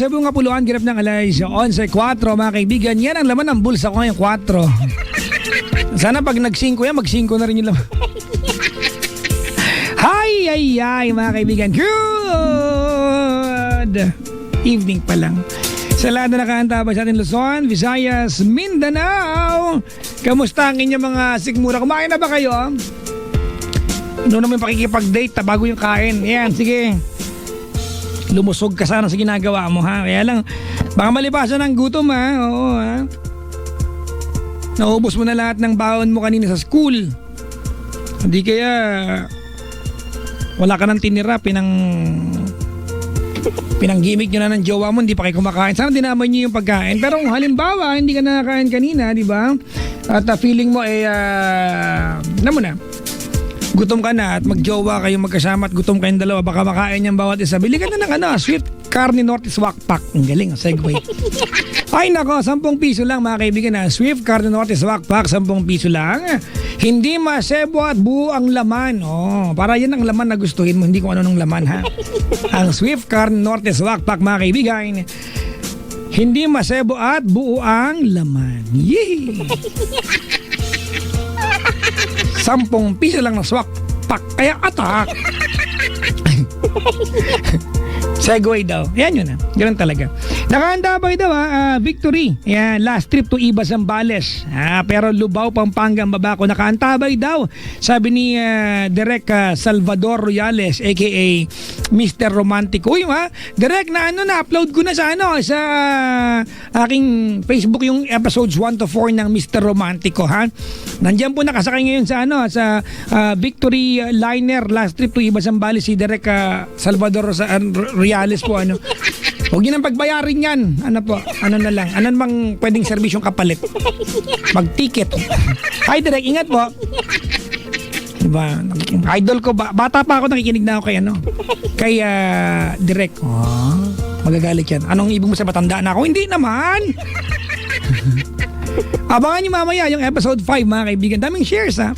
sa bunga puluan, girap ng alas 11:04, mga kaibigan. Yan ang laman ng bulsa ko ngayong 4. Sana pag nag-5 yan, mag-5 na rin yung laman. Ay, mga kaibigan. Good evening pa lang. Sa lahat na nakaantabay sa ating Luzon, Visayas, Mindanao. Kamusta ang inyong mga sikmura? Kumain na ba kayo? Ano naman pakikipag-date bago yung kain? Yan, sige. Lumusog ka sana sa ginagawa mo, ha? Kaya lang, baka malipasan ng gutom, ha? Oo, ha? Naubos mo na lahat ng baon mo kanina sa school. Hindi kaya wala ka nang tinira, pinanggimik nyo na ng jowa mo, hindi pa kayo kumakain. Sana dinaman nyo yung pagkain. Pero kung halimbawa, hindi ka nakakain kanina, di ba? At feeling mo, na mo na, gutom ka na at magjowa kayo magkasama at gutom kayong dalawa, baka makain niyang bawat isa. Bili ka na ng sweet carne Nortis Wakpak. Ang galing, segue. Ay nako, 10 piso lang mga kaibigan na. Swift carne Nortis Wakpak, 10 piso lang. Hindi masebo at buo ang laman. Para yan ang laman na gustuhin mo, hindi kung ano nung laman, ha. Ang Swift carne Nortis Wakpak mga kaibigan, hindi masebo at buo ang laman. Yee! 10 piso lang na swak pak, kaya atak. Segway daw. Yan yun, ganun talaga. Nakahanda ba daw, Victory. Yan, last trip to Iba Zambales. Pero Lubao, Pampanga ang babako. Nakaantabay daw. Sabi ni Direk Salvador Royales aka Mr. Romantico. Uy, Direk, na-upload ko na sa aking Facebook yung episodes 1 to 4 ng Mr. Romantico, ha. Nandiyan po nakasakay ngayon sa Victory Liner, last trip to Iba Zambales, si Direk Salvador Royales po, huwag niyo nang pagbayarin yan. Ano na lang. Ano bang pwedeng serbisyong kapalit? Mag-ticket. Hi, Direk, ingat po. Diba? Idol ko, bata pa ako, nakikinig na ako kay Direk. Magagalit yan. Anong ibig mo sa matanda na ako? Hindi naman. Abangan niyo mamaya yung episode 5, mga kaibigan. Daming shares, ha?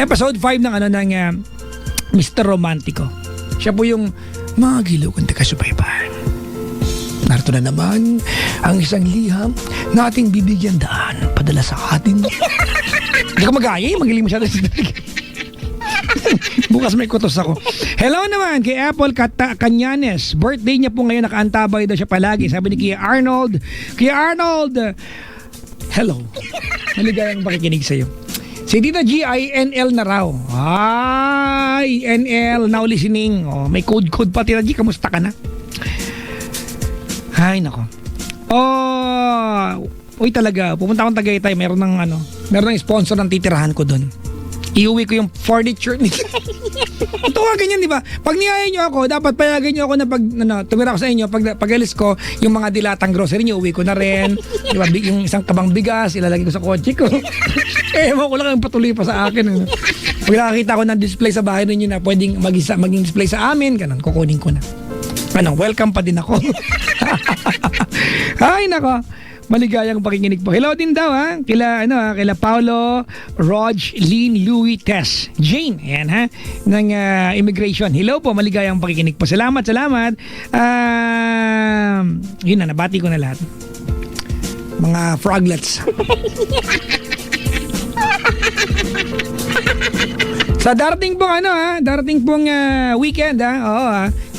Episode 5 ng Mr. Romantico. Siya po yung magilaw kung taga-subaybayan. Narito na naman ang isang liham na ating bibigyan daan padala sa atin. Hindi ka mag-ayay, magiling masyado. Bukas may kutos ako. Hello naman kay Apple Canyanes. Birthday niya po ngayon, nakaantabay daw siya palagi. Sabi ni Kuya Arnold, hello. Maligayang pakikinig sa'yo. Si Tita GINL na raw. NL, now listening. May code pa, Tita G. Kamusta ka na? Ay, nako. Uy talaga, pupunta akong Tagaytay. Meron ng sponsor ng titirahan ko doon. Iuwi ko yung furniture. Ito nga ganyan, di ba? Pag niyaya nyo ako, dapat payagan nyo ako na tumira ko sa inyo, pag alis ko, yung mga dilatang grocery nyo, uwi ko na rin. Diba? Yung isang kabang bigas, ilalagay ko sa kotse ko. Ewan ko lang ang patuloy pa sa akin. Pag nakakita ko ng display sa bahay ninyo na pwedeng maging display sa amin, ganun, kukunin ko na. Welcome pa din ako. Ay, nako. Maligayang pakikinig po. Hello din daw, kila Paolo, Rog, Lynn, Louie, Tess, Jane, ayan, ng immigration. Hello po, maligayang pakikinig po. Salamat. Yun na, nabati ko na lahat. Mga froglets. Sa darating pong weekend,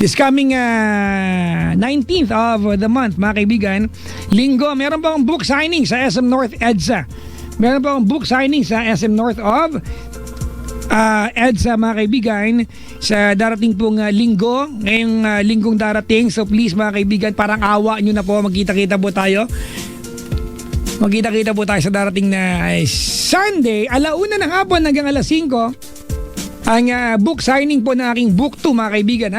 this coming 19th of the month, mga kaibigan, Linggo, meron pa akong book signing sa SM North EDSA. Meron pa akong book signing sa SM North of EDSA, mga kaibigan, sa darating pong linggo, ngayong linggong darating. So please, mga kaibigan, parang awa nyo na po, magkita-kita po tayo. Magkita-kita po tayo sa darating na Sunday, 1:00 ng hapon hanggang 5:00. Ang book signing po ng aking book 2, mga kaibigan.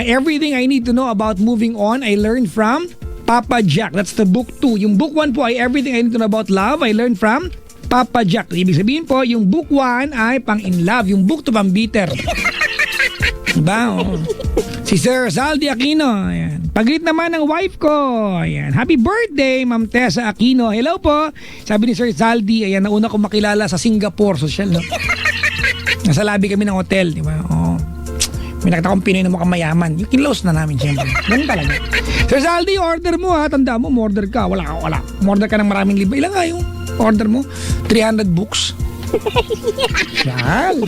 Everything I Need to Know About Moving On, I Learned from Papa Jack. That's the book 2. Yung book 1 po ay Everything I Need to Know About Love, I Learned from Papa Jack. Ibig sabihin po, yung book 1 ay pang in love, yung book 2 pang bitter. Diba? Si Sir Zaldi Aquino. Ayan. Pag-greet naman ng wife ko. Ayan. Happy birthday, Ma'am Tessa Aquino. Hello po. Sabi ni Sir Zaldi, ayan, nauna ko makilala sa Singapore. Social, no? Nasa labi kami ng hotel, di ba? May nakita kong Pinoy na mukhang mayaman. Yung kinlose na namin, siyempre. Ganun talaga. Sir Saldi, order mo ha. Tanda mo, order ka. Wala. Order ka ng maraming liba. Ilan nga yung order mo? 300 books. Sal.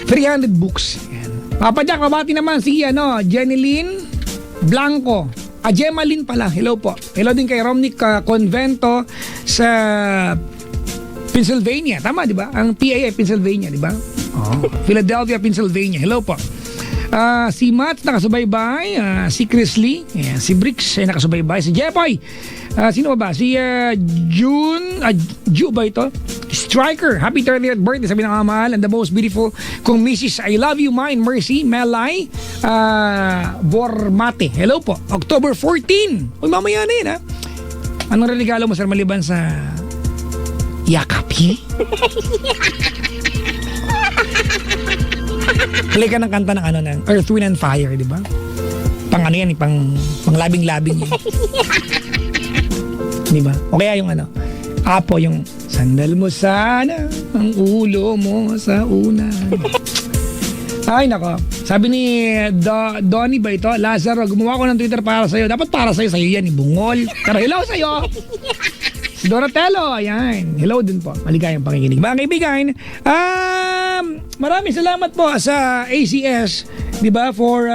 300 books. Yan. Papa Jack, mabati naman si Jeneline Blanco. Gemaline pala. Hello po. Hello din kay Romnick Convento sa Pennsylvania. Tama, di ba? Ang PA ay Pennsylvania, di ba? Philadelphia, Pennsylvania. Hello po. Si Matt nakasubaybay, si Chris Lee, si Bricks ay nakasubaybay, si Jepoy. Sino ba? Si June, Ju ba ito? Striker, happy 30th birthday, sabi ng kamahal, and the most beautiful kung Mrs. I love you, mine, Mercy, Melay, Bormate. Hello po. October 14. Uy, mamaya na yun, ha? Anong regalo mo, sir, maliban sa yakapi? Play ka ng kanta ng Earth, Wind and Fire, di ba? Pang yan, pang labing-labing yan. Di ba? O kaya yung Apo, yung sandal mo sana ang ulo mo sa una. Ay, nako. Sabi ni Donnie ba ito? Lazaro, gumawa ko ng Twitter para sa'yo. Dapat para sa'yo yan, bungol. Pero hello sa'yo. Si Donatello, ayan. Hello din po. Maligayang pakikinig. Mga kaibigan, maraming salamat po sa ACS, di ba, for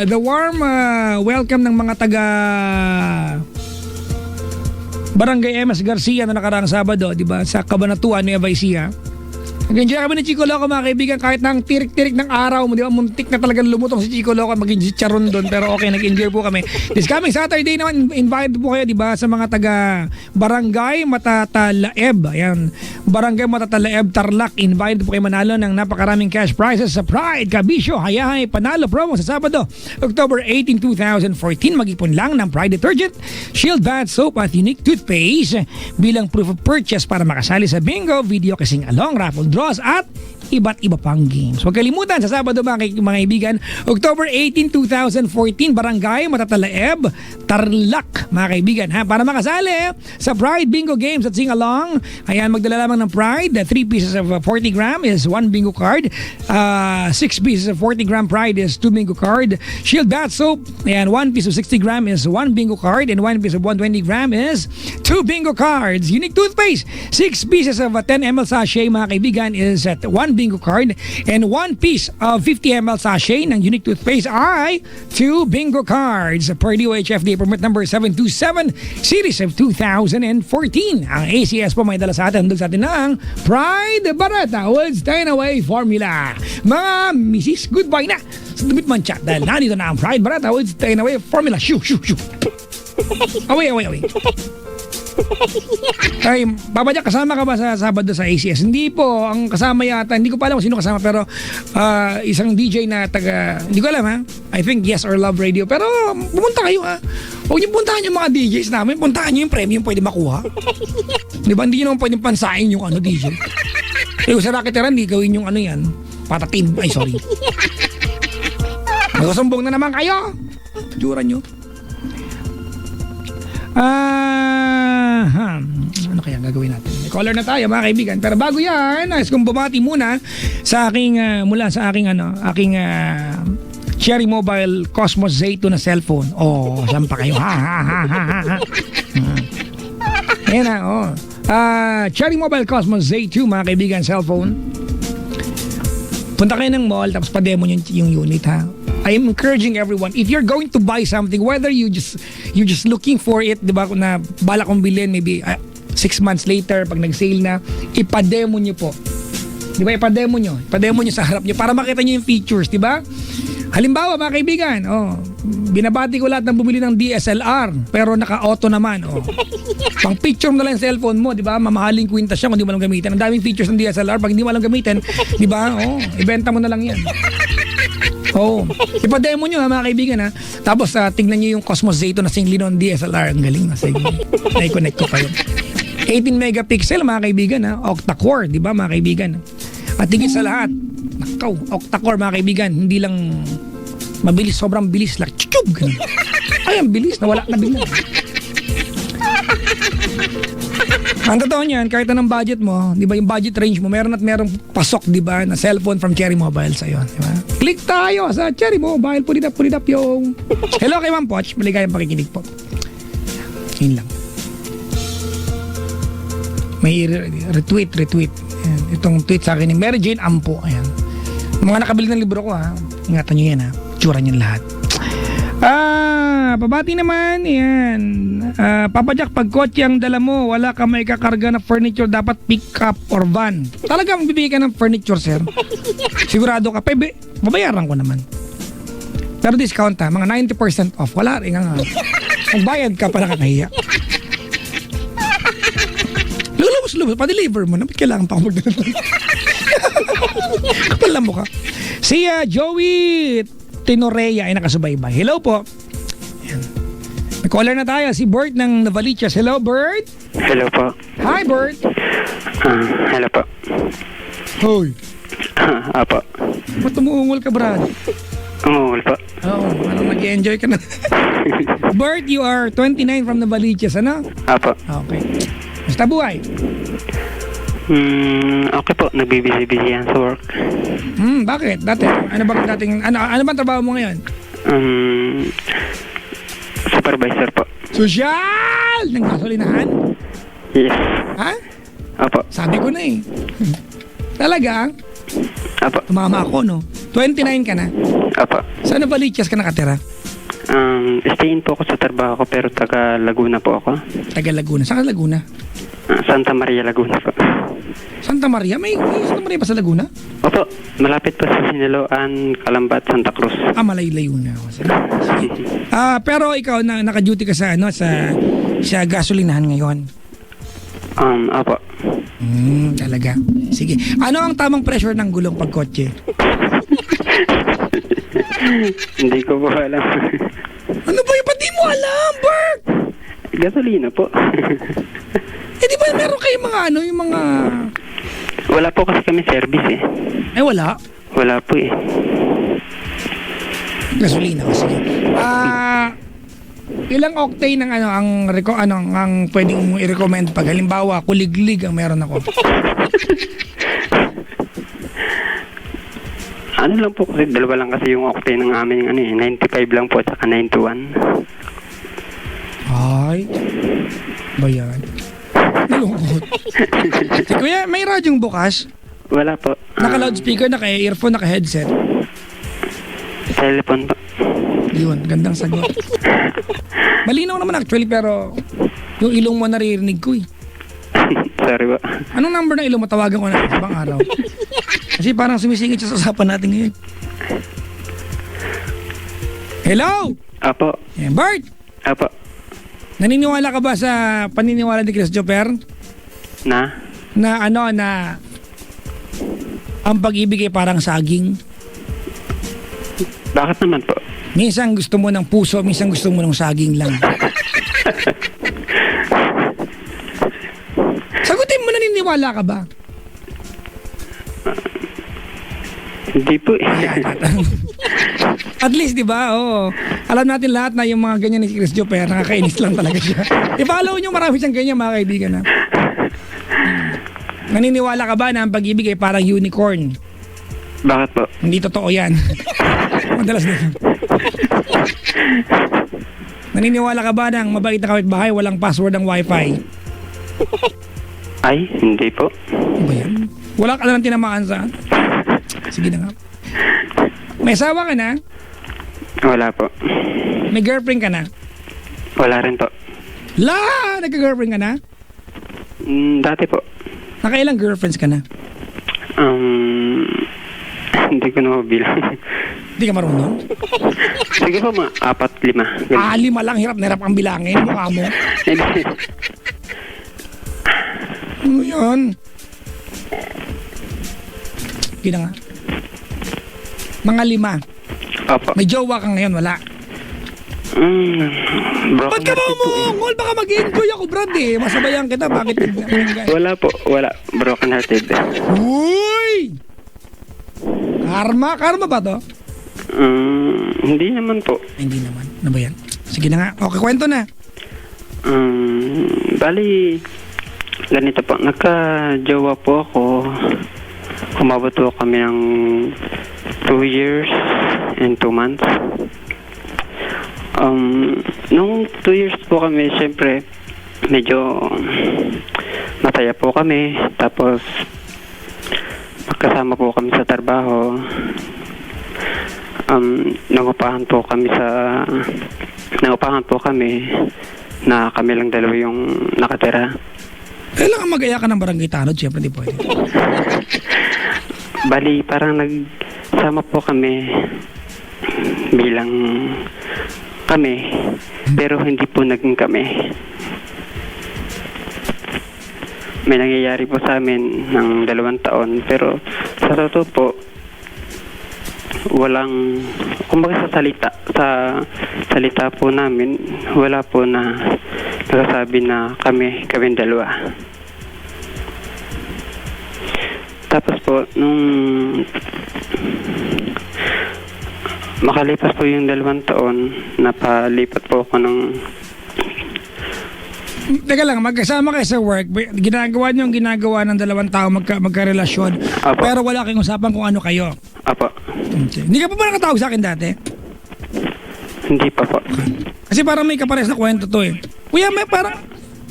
the warm welcome ng mga taga Barangay MS Garcia na nakaraang Sabado, di ba, sa Cabanatuan, Nueva Ecija. Nag-enjoy kami ni Chico Loco, mga kaibigan, kahit na ang tirik-tirik ng araw mo, di ba, muntik na talagang lumutong si Chico Loco, maging chicharon doon, pero okay, nag-enjoy po kami. This coming Saturday naman, invite po kayo, di ba, sa mga taga Barangay Matatalaeb. Ayan, Barangay Matatalaeb, Tarlac, invite po kayo manalo ng napakaraming cash prizes sa Pride Kabisyo Hayahay Panalo promo sa Sabado, October 18, 2014. Mag-ipon lang ng Pride Detergent, Shield Bath Soap at Unique Toothpaste bilang proof of purchase para makasali sa bingo, video kasing along, raffle draws at iba't iba pang games. Huwag kalimutan sa Sabado, mga kaibigan, October 18, 2014, Barangay Matatalaeb, Tarlac, mga kaibigan, ha? Para makasali sa Pride Bingo Games at Sing Along, ayan, magdala lamang ng Pride. 3 pieces of 40 gram is 1 bingo card. 6 pieces of 40 gram Pride is 2 bingo card. Shield Bath Soap, ayan, 1 piece of 60 gram is 1 bingo card, and 1 piece of 120 gram is 2 bingo cards. Unique Toothpaste, 6 pieces of 10 ml sachet, mga kaibigan, is at 1 bingo card, and 1 piece of 50 ml sachet ng Unique Toothpaste ay 2 bingo cards per DOHFDA permit number 727 series of 2014. Ang ACS po may dala sa atin, sa atin ng Pride Barata Woods 10 Away Formula. Mga misis, goodbye na sa Dumit Mancha dahil nandito na ang Pride Barata Woods 10 Away Formula. Shoo, shoo, shoo. Away. Ay, Papa Jack, kasama ka ba sa Sabado sa ACS? Hindi po, ang kasama yata, hindi ko pa alam kung sino kasama, pero isang DJ na taga, hindi ko alam, ha? I think Yes or Love Radio, pero pumunta kayo, ha? Huwag niyo puntahan yung mga DJs namin, puntahan niyo yung premium pwede makuha. Di ba, hindi niyo naman pwedeng pansain yung DJ. Kung sa Rakiteran, hindi gawin yung yan, patatim, ay sorry. Magsusumbong na naman kayo. Juran nyo. Ano kaya gagawin natin? May caller na tayo, mga kaibigan. Pero bago yan, nais kong bumati muna sa aking mula sa aking Cherry Mobile Cosmos Z2 na cellphone. Oh, saan pa kayo? Ha. Ayan na, oh. Cherry Mobile Cosmos Z2, mga kaibigan, cellphone. Punta kayo ng mall, tapos pa-demo yung unit, ha. I am encouraging everyone, if you're going to buy something, whether you're just looking for it, di ba, na bala kong bilhin, maybe 6 months later, pag nag-sale na, ipa-demo nyo po. Di ba, ipa-demo nyo sa harap nyo para makita nyo yung features, di ba? Halimbawa, mga kaibigan, binabati ko lahat ng bumili ng DSLR, pero naka-auto naman, pang picture mo na lang yung cellphone mo, di ba? Mamahaling kwintas siya kung di mo alam gamitin. Ang daming features ng DSLR, pag hindi mo alam gamitin, di ba? Ibenta mo na lang yan. Ipa-demo nyo, ha, mga kaibigan, ha. Tapos tingnan nyo yung Cosmos Z2 na singli ng DSLR. Ang galing, na sige. Na-connect ko pa yun. 18 megapixel, mga kaibigan, ha. Octa-core, di ba, mga kaibigan? At tingin sa lahat, nakaw, octa-core, mga kaibigan, hindi lang mabilis, sobrang bilis lang. Tchub! Ay, ang bilis, nawala na bigla. Ang totoo niyan, kahit anong budget mo, di ba yung budget range mo, meron at merong pasok, di ba, na cellphone from Cherry Mobile sa'yo, di ba? Click tayo sa Cherry Mobile, put it up yung... Hello kay Ma'am Poch, maligayang pakikinig po. Yun lang. May retweet. Ayan. Itong tweet sa akin ni Mary Jane Ampo, ayan. Mga nakabili ng libro ko ha, ingatan nyo yan ha, tsura nyo lahat. Pabati naman, yan. Papa Jack, pag kotse ang dala mo, wala ka may kakarga na furniture, dapat pick up or van. Talagang bibigay ka ng furniture, sir. Sigurado ka, babayaran ko naman. Pero discount ha, mga 90% off. Wala rin nga. Magbayad ka pa nakakahiya. Lulubos, pa-deliver mo na. Ba't kailangan pa ako magdala? Kapal lang mo ka. Si Joey Tenorea ay nakasubaybay. Hello po. Yan. May caller na tayo. Si Bert ng Novaliches. Hello, Bert. Hello po. Hi, Bert. Hello po. Hoy. Apo. Ba't umuungol ka, Brad? Umuungol po. Oo, anong nag-enjoy ka na? Bert, you are 29 from Novaliches, ano? Apo. Okay. Basta buhay? Okay po. Nagbibisi-bisi yan sa work. Bakit? Dati? Ano bang trabaho mo ngayon? Supervisor po. Sosyal! Ng gasolinahan? Yes. Ha? Apo. Sabi ko na eh. Talaga? Apo. Tumama ako, no? 29 ka na? Apo. Saan Novaliches ka nakatira? Stayin po ako sa trabaho ko pero taga Laguna po ako. Taga Laguna. Saan ka Laguna? Santa Maria, Laguna po. Santa Maria? May Santa Maria pa sa Laguna? Opo. Malapit po sa Siniloan, Kalambat, Santa Cruz. Malay-layo na ako. Sige. Pero ikaw, naka-duty ka sa, sa gasolinahan ngayon? Opo. Talaga. Sige. Ano ang tamang pressure ng gulong pagkotse? Hindi ko po alam. Ano ba yung pati mo alam, Bert? Gasolina po. Di ba meron kayong mga yung mga... Wala po kasi kami service eh. Wala? Wala po eh. Gasolina, sige. Ilang octane ng ang pwedeng mong i-recommend pag halimbawa kuliglig ang meron ako? Ano lang po kasi dalawa lang kasi yung octane ng aming 95 lang po at saka 91. Ay. Bayan. Nalungkot. Si Kuya, may radyong bukas? Wala po. Naka-loudspeaker, naka-earphone, naka-headset? Telephone po. Yun, gandang sagot. Malinaw naman actually pero yung ilong mo naririnig ko eh. Sorry po. Anong number ng ilong mo? Tawagan ko na ibang araw. Kasi parang sumisingit siya sa usapan natin ngayon. Hello? Apo. Bert? Apo. Naniniwala ka ba sa paniniwala ni Christopher? Na ang pag-ibig ay parang saging? Bakit naman po? Minsan gusto mo ng puso, minsan gusto mo ng saging lang. Sagutin mo, naniniwala ka ba? Hindi po eh. At least, di ba? Oo. Alam natin lahat na yung mga ganyan ni Christopher, nakakainis lang talaga siya. I-follow nyo, marami siyang ganyan, mga kaibigan. Na. Naniniwala ka ba na ang pag-ibig ay parang unicorn? Bakit po? Hindi totoo yan. Madalas dito. Naniniwala ka ba na ang mabait na kapitbahay walang password ng wifi? Ay, hindi po. Ano ba yan? Wala ka lang tinamaan sa... Sige na nga. May asawa ka na? Wala po. May girlfriend ka na? Wala rin po. Nagka-girlfriend ka na? Dati po. Nakailang girlfriends ka na? Hindi ko na mabilang. Hindi ka marunong? Sige po, 4, 5. 5 lang, hirap na hirap ang bilangin. Mukha mo. Ano yan? Sige na nga. Mga 5. Opo. May jowa ka ngayon, wala? Ba't ka ba umungol? Baka mag-enjoy ako, Brad eh. Masabayan kita, bakit? Wala po, wala. Broken hearted. Uy! Karma ba to? Hindi naman po. Hindi naman. Ano ba yan? Sige na nga. Okay, kwento na. Bali, Ganito po, nagka-jowa po ako. Umabot po kami ng 2 years and 2 months. Nung 2 years po kami, syempre, medyo masaya po kami. Tapos, magkasama po kami sa trabaho. Nangupahan po kami na kami lang dalawa yung nakatira. Kailangan mag-aya ka ng barangay tanod, syempre di pwede. Bali, parang nagsama po kami bilang kami, pero hindi po naging kami. May nangyayari po sa amin ng 2 taon, pero sa totoo po, walang, kumbaga sa salita po namin, wala po na nagsasabi na kami dalawa. Tapos po, nung makalipas po yung 2 taon, napalipat po ako ng... Teka lang, magkasama kayo sa work, ginagawa niyo ang ginagawa ng 2 tao magkarelasyon, Apo. pero wala kayong usapan kung ano kayo. Apo, Okay. Hindi ka pa ba nakatawag sa akin dati? hindi pa po. Kasi parang may kapares na kwento to eh. Kuya, may parang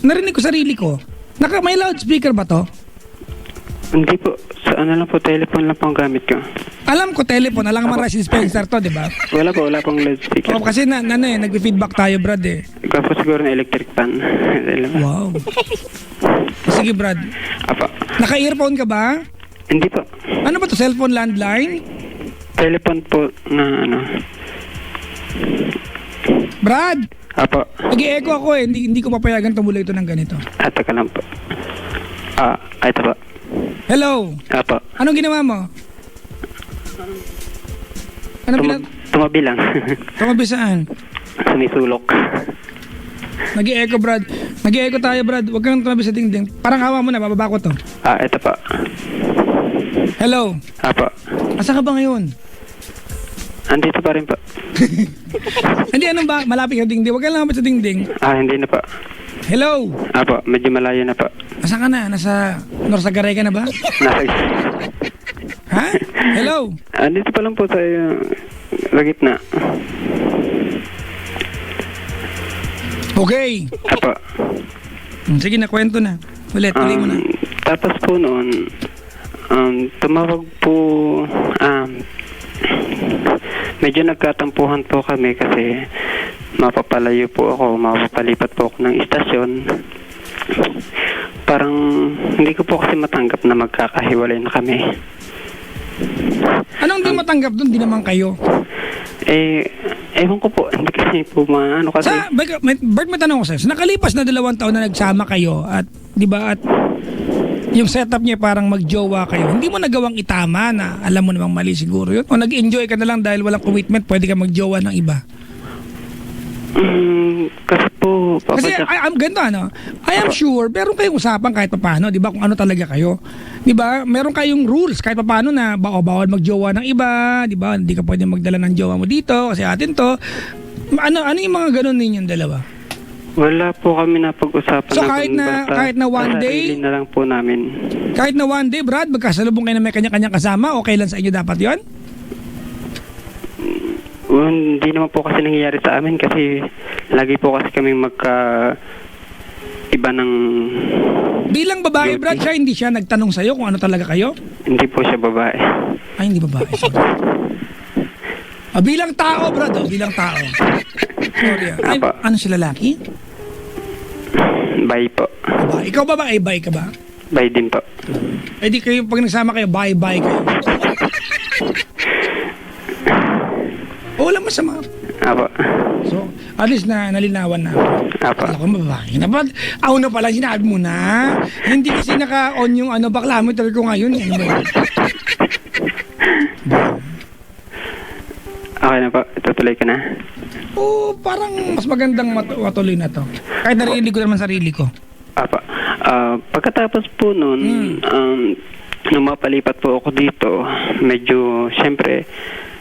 narinig ko sarili ko. May loudspeaker ba to? Hindi po, sa ano lang po, telephone lang po ang gamit ko. Alam ko telephone, alam mo rice dispenser to, di ba? Wala pong loudspeaker. O, kasi nagpi-feedback tayo, Brad eh. Ikaw po siguro na electric fan. Wow. Sige, Brad. Apo, Naka-earphone ka ba? hindi po. Ano ba to, cellphone landline? Telephone po na ano. Brad, Apo, nag-i-echo ako eh. Hindi ko papayagan tumuloy ito ng ganito. ato ka lang po. Ito po. Hello. Apo. Anong ginawa mo? Tumabi lang. Tumabi saan? Sumisulok. Nag-i-echo, Brad. Nag-i-echo tayo, Brad. Huwag kang tumabi sa dingding. Parang hawa mo na, bababa ko to. Ito po. Hello. Apo. Asa ka ba ngayon? Andito pa rin po. Hindi, anong ba? Malapit sa dingding. Huwag kang lapit sa dingding. Hindi na po. Hello. Apo, medyo malayo na po. Asa ka na? Nasa Norsagaray ka na ba? Nasa... Ha? Hello. Andito pa lang po tayo sa gitna. Okay. Apo. Sige na, kwento na. Ulit, tuloy mo na. Tapos po noon, tumawag po, medyo nagkatampuhan po kami kasi mapapalayo po ako, mapapalipat po ako ng istasyon. Parang hindi ko po kasi matanggap na magkakahiwalay na kami. Anong di matanggap doon? Di naman kayo. Ewan ko po, hindi kasi po maano kasi... Bert, may tanong ko sa'yo. So, nakalipas na 2 taon na nagsama kayo at, di ba, at yung setup niya parang magjowa kayo, hindi mo nagawang itama na alam mo namang mali siguro yun? O nag-enjoy ka na lang dahil walang commitment, pwede ka magjowa ng iba? Kasi po... Kasi ganito ano, I am sure meron kayong usapan kahit papaano, di ba, kung ano talaga kayo. Di ba, meron kayong rules kahit papaano na bawal magjowa ng iba, di ba, hindi ka pwede magdala ng jowa mo dito kasi atin to. Ano yung mga ganun ninyong dalawa? Wala po kami napag-usapan. So kahit na one day, sarili na lang po namin. kahit na one day, Brad, magkasalubong kayo na may kanya-kanyang kasama, okay lang sa inyo dapat yon? Hindi naman po kasi nangyayari sa amin kasi lagi po kasi kami iba ng... Bilang babae, Brad, siya hindi siya nagtanong sa'yo kung ano talaga kayo? Hindi po siya babae. Ay, hindi babae. Sorry. Bilang tao, Brad, bilang tao. Sorry. Ay, Apa. ano siya, lalaki? Bye po. Babae. Ikaw ba bye ka ba? Bye din po. Eh di kayo, pag nagsama kayo, bye kayo. Wala masama. Apo. So, at least na nalinawan na. Apo. Ako mababae na. Ba't ako na pala sinabi mo na? Hindi kasi naka-on yung baklamotor ko ngayon. Ano ba yun? Okay na po. Tutuloy ka na. Oo, parang mas magandang matuloy na to. Kahit narinig ko naman sarili ko. Apo. Pagkatapos po nun, nung mapalipat po ako dito, medyo, syempre,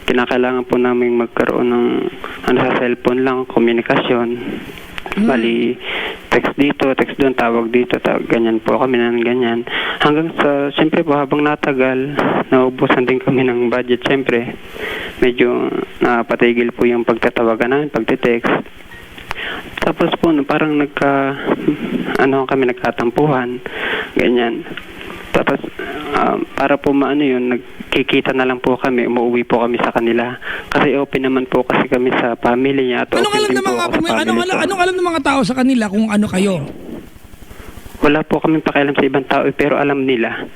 kinakailangan po namin magkaroon ng sa cellphone lang, komunikasyon. Bali, text dito, text doon, tawag dito, ganyan po kami ng ganyan. Hanggang sa, siyempre po, habang natagal, naubusan din kami ng budget, siyempre. Medyo napatigil po yung pagtatawagan namin, pagte-text. Tapos po, parang nagkatampuhan, ganyan. Tapos, para po yun, nagkikita na lang po kami, umuwi po kami sa kanila. Kasi open naman po kasi kami sa family niya. At Anong alam open din ng po mga ako sa family ko. anong alam ng mga tao sa kanila kung ano kayo? Wala po kami pakialam sa ibang tao, pero alam nila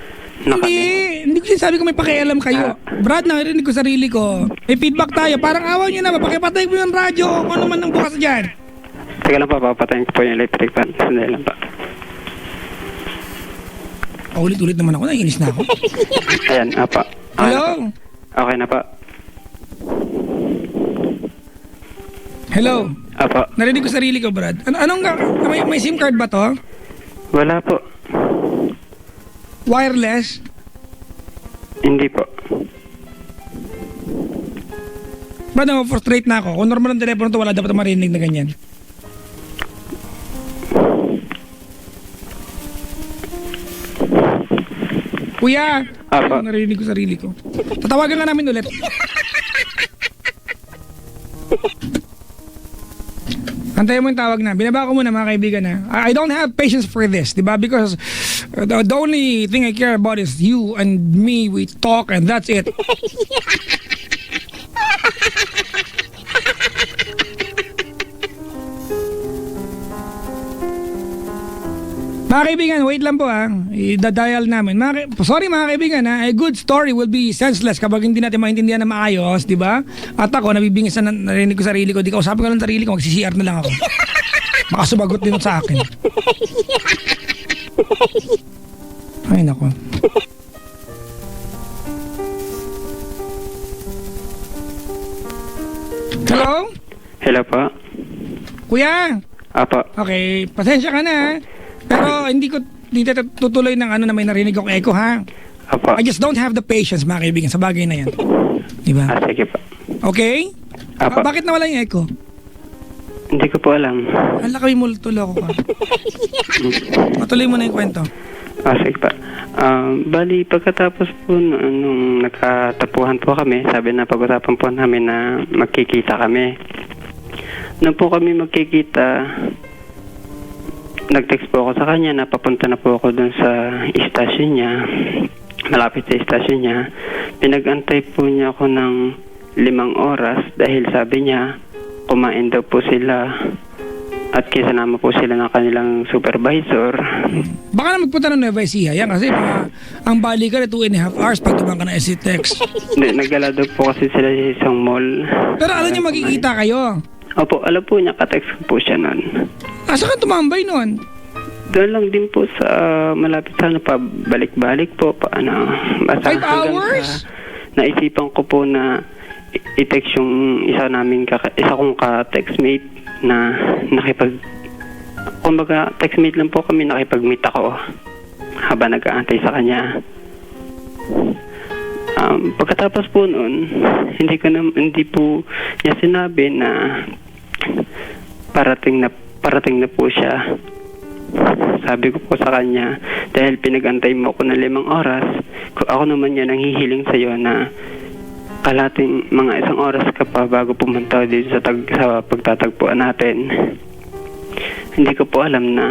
na kami. Hindi ko sinasabi kung may pakialam kayo. Brad, narinig ko sarili ko. May feedback tayo. Parang awan nyo na, pakipatay mo yung radyo kung ano man ang bukas dyan. Teka lang po, papatayin ko po yung electric fan. Sandali lang po. Ulit-ulit naman ako, naiinis na ako. Ayan, apa. Hello? Okay na po. Hello? Apa. Narinig ko sarili ko, Brad. May SIM card ba to? Wala po. Wireless? Hindi po. Brad, frustrate na ako. Kung normal ang telepono to, wala dapat marinig na ganyan. Kuya! Apa. Narinig ko sarili ko. Tatawagan nga namin ulit. Antayin mo yung tawag na. Binaba ko muna mga kaibigan na. I don't have patience for this, di ba? Because the only thing I care about is you and me. We talk and that's it. Mga kaibigan, wait lang po i-dial namin. Sorry mga kaibigan a good story will be senseless kapag hindi natin maintindihan na maayos, di ba? At ako, nabibingis na narinig ko sarili ko. Di ka usapin ko lang sarili ko, mag-CCR na lang ako. Baka sumagot din sa akin. Ay, nako. Hello? Hello po. Kuya? Apa. Okay, pasensya ka na pero hindi ko tutuloy ng na may narinig akong echo ha. Apa. I just don't have the patience mga kaibigan sa bagay na yan. Diba? Sige po. Okay? Apa. Bakit nawala yung echo? Hindi ko po alam. Hala kami tuloy ako pa. Matuloy mo na yung kwento. Sige pa. Bali, pagkatapos po nung nakatapuhan po kami, sabi na pag-usapan po namin na magkikita kami. Nung po kami magkikita, nag-text po ako sa kanya na papunta na po ako dun sa istasyon niya, malapit sa istasyon niya. Pinag-antay po niya ako ng 5 oras dahil sabi niya kumain daw po sila at kinasama po sila ng kanilang supervisor. Baka na magpunta ng Nueva Ecija yan kasi ang balikan ay 2.5 hours pag dumang ka na SC-text. Hindi, naggala daw po kasi sila sa isang mall. Pero alam niyo magkikita kayo? Opo, alam po niya, ka-text po siya nun. Asa ka tumambay nun? Doon lang din po sa malapit sa pa balik-balik po paano. 5 hours? Naisipan ko po na i-text yung isa kong ka-textmate na kumbaga textmate lang po kami, nakipag-meet ako habang nag-aantay sa kanya. Pagkatapos po noon, hindi po niya sinabi na parating na po siya. Sabi ko po sa kanya, dahil pinag-antay mo ko ng 5 oras, ako naman yan ang hihiling sa iyo na kalating mga 1 oras ka pa bago pumunta dito sa pagtatagpuan natin. Hindi ko po alam na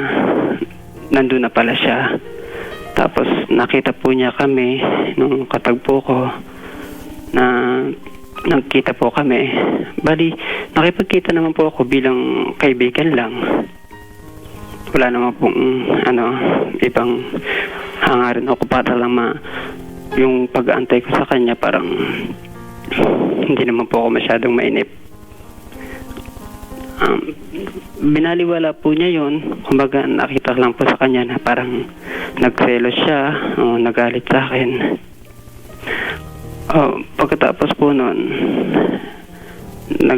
nandun na pala siya. Tapos nakita po niya kami nung katagpo ko na nagkita po kami. Bali, nakipagkita naman po ako bilang kaibigan lang. Wala naman pong ibang hangarin ako para lang yung pag-aantay ko sa kanya parang hindi naman po ako masyadong mainip. Binaliwala po niya yon. Kumbaga nakita lang po sa kanya na parang nagselos siya o nagalit sa akin. Pagkatapos po noon,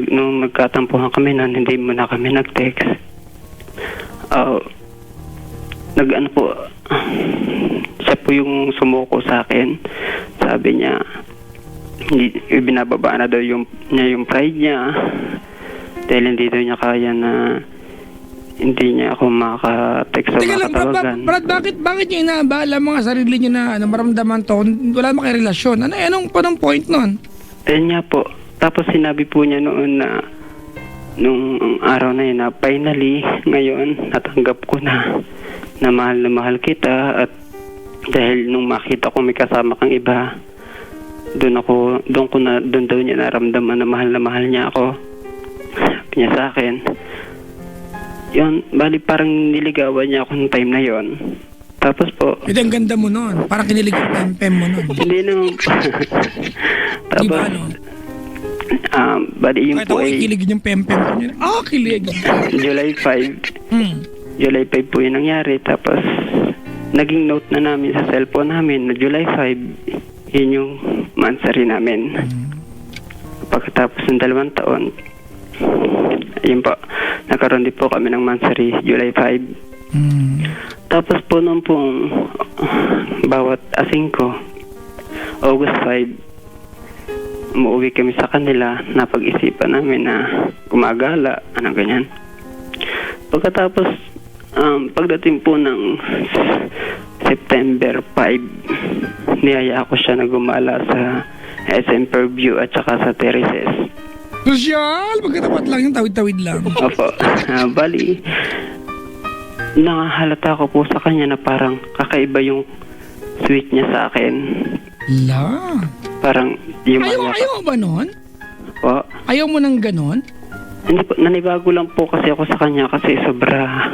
nung nagkatampuhan kami noon, hindi mo na kami nag-text. Siya po yung sumuko sa akin. Sabi niya, binababa na daw yung pride niya dahil hindi daw niya kaya na hindi niya ako makaka-text o Teka lang, makatawagan. Brad, bakit niyo inaabala mga sarili niyo na maramdaman to? Wala naman kayo relasyon. Anong point nun? Ayun nga po. Tapos sinabi po niya noon na nung araw na yun na finally ngayon natanggap ko na mahal kita, at dahil nung makita ko may kasama kang iba, doon daw niya naramdaman na mahal niya ako. Sabi niya sa akin. Yun, bali parang niligawan niya ako ng time na yon. Tapos po, Ito ang ganda mo nun. Parang kinilig yung pem-pem mo nun. hindi naman po. Di Tapos, ba, no? bali yun Kahit po ako ay kilig yung pem-pem ko. Kilig. July 5. Hmm. July 5 po yung nangyari. Tapos, naging note na namin sa cellphone namin na July 5, yun yung monthsary namin. Pagkatapos ng 2 taon, ayun po, nagkaroon din po kami ng monthsary, July 5. Hmm. Tapos po noon pong bawat asing ko, August 5, umuwi kami sa kanila, napag-isipan namin na gumagala, ganyan. Pagkatapos, pagdating po ng September 5, niyaya ko siya na gumala sa SM Purview at saka sa Terraces. Sosyal! Magkatapat lang yung tawid-tawid lang. Opo. Bali, nakahalata ko po sa kanya na parang kakaiba yung sweet niya sa akin. La. Parang yung Ayaw mo ba nun? po. Ayaw mo nang ganon? Hindi po, nanibago lang po kasi ako sa kanya kasi sobra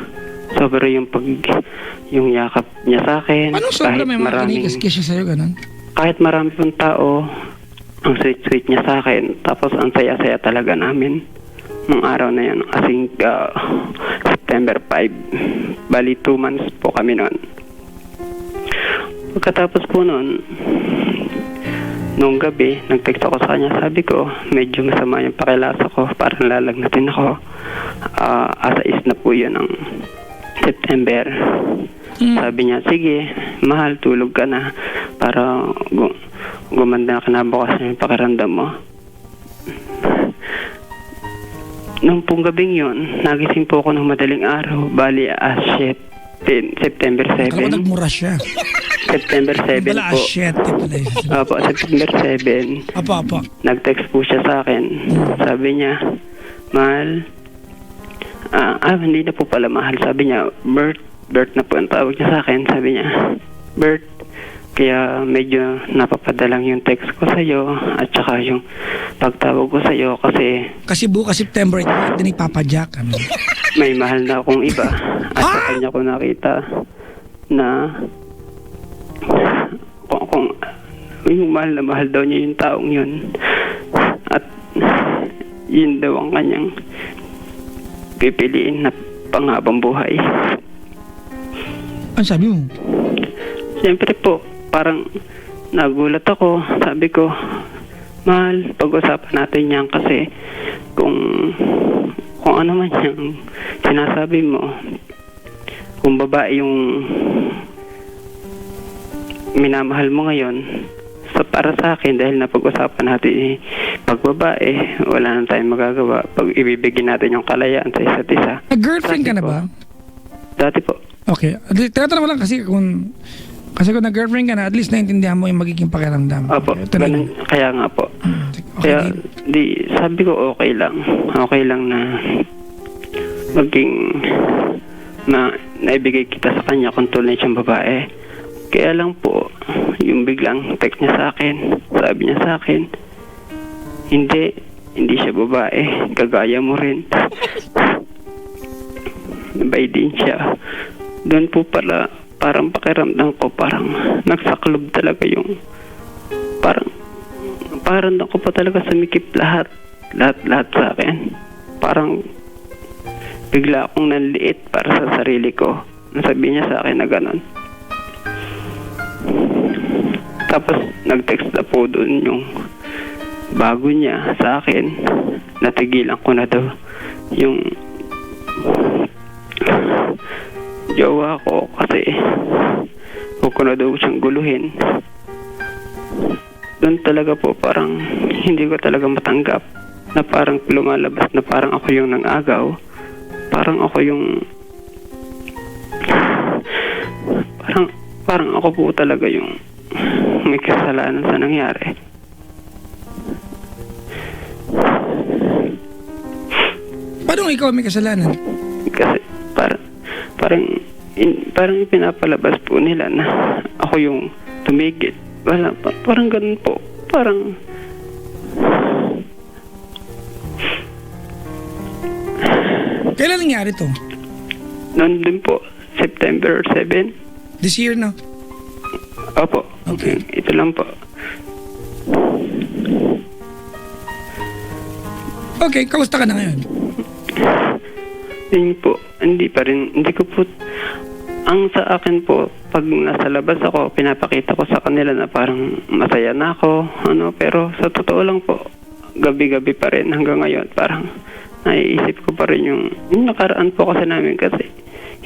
yung yakap niya sa akin. Anong sobra may mga kinikiskis siya sa'yo ganon? Kahit marami pong tao, ang sweet niya sa akin. Tapos ang saya-saya talaga namin nung araw na yan. Kasing September 5. Bali 2 months po kami noon. Pagkatapos po noon, nung gabi, nag-text ako sa kanya. Sabi ko, medyo masama yung pakilasa ko. Parang lalagnatin ako. Asa-is na po yun ng September. Sabi niya, sige, mahal, tulog ka na. Para gumanda ka na bukas yung pakiramdam mo. Nung pong gabing yun, nagising po ako ng madaling araw. Bali, September 7. Kala ko nagmura siya. September 7 Wala po. shit. Opo, September 7. Apa. Nag-text po siya sa akin. Sabi niya, mahal. Hindi na po pala mahal. Sabi niya, Bert na po ang tawag niya sa akin. Sabi niya, Bert, kaya medyo napapadalang yung text ko sa'yo at saka yung pagtawag ko sa'yo kasi bukas September, din ni Papa Jack. may mahal na akong iba at sa kanya ko nakita na kung yung mahal daw niya yung taong yun at yun daw ang kanyang pipiliin na panghabang buhay. Ano sabi mo? Siyempre po, parang nagulat ako. Sabi ko, mahal, pag-usapan natin yan kasi kung ano man yung sinasabi mo, kung babae yung minamahal mo ngayon, so para sa akin, dahil napag-usapan natin pag babae, wala na tayong magagawa. Pag ibibigin natin yung kalayaan sa isa't isa. Nag-girlfriend ka na ba? Dati po. Okay. Tinatanong ko lang kasi kung nag-girlfriend ka na, at least naintindihan mo yung magiging pakiramdam. Opo, Ito na ganun, kaya nga po. Okay, Kaya, sabi ko okay lang. Okay lang na maging naibigay kita sa kanya kung tunay siyang babae. Kaya lang po, yung biglang text niya sa akin, sabi niya sa akin, hindi siya babae, kagaya mo rin. Nabay din siya. Doon po pala, parang pakiramdam ko, parang nagsaklob talaga yung, parang ako pa talaga sumikip lahat sa akin. Parang bigla akong nanliit para sa sarili ko. Nasabi niya sa akin na gano'n. Tapos nag-text na po doon yung bago niya sa akin. Natigilan ko na daw yung jowa ko kasi huwag ko na daw siyang guluhin. Doon talaga po parang hindi ko talaga matanggap na parang lumalabas na parang ako yung nang-agaw. Parang ako yung Parang ako po talaga yung may kasalanan sa nangyari. Paano ikaw may kasalanan? Kasi parang pinapalabas po nila na ako yung tumigil. Wala, parang ganun po. Parang Kailan nangyari to? noon din po, September 7. This year, no? Opo. Okay. Ito lang po. Okay, kamusta ka na ngayon? Yun po, hindi ko po, ang sa akin po, pag nasa labas ako, pinapakita ko sa kanila na parang masaya na ako, pero sa totoo lang po, gabi-gabi pa rin hanggang ngayon, parang naiisip ko pa rin yung nakaraan po kasi namin kasi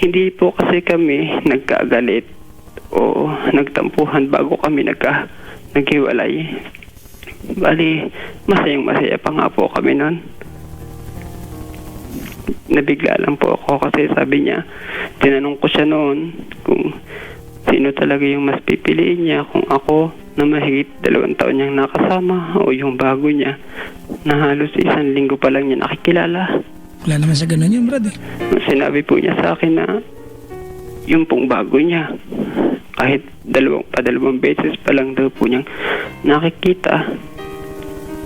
hindi po kasi kami nagkagalit o nagtampuhan bago kami naghiwalay. Bali, masaya pa nga po kami nun. Nabigla lang po ako kasi sabi niya, tinanong ko siya noon kung sino talaga yung mas pipiliin niya, kung ako na mahigit 2 taon niyang nakasama o yung bago niya na halos 1 linggo pa lang niya nakikilala. Wala naman sa ganun yun, brad. Sinabi po niya sa akin na yung pong bago niya, kahit 2 beses pa lang daw po niyang nakikita,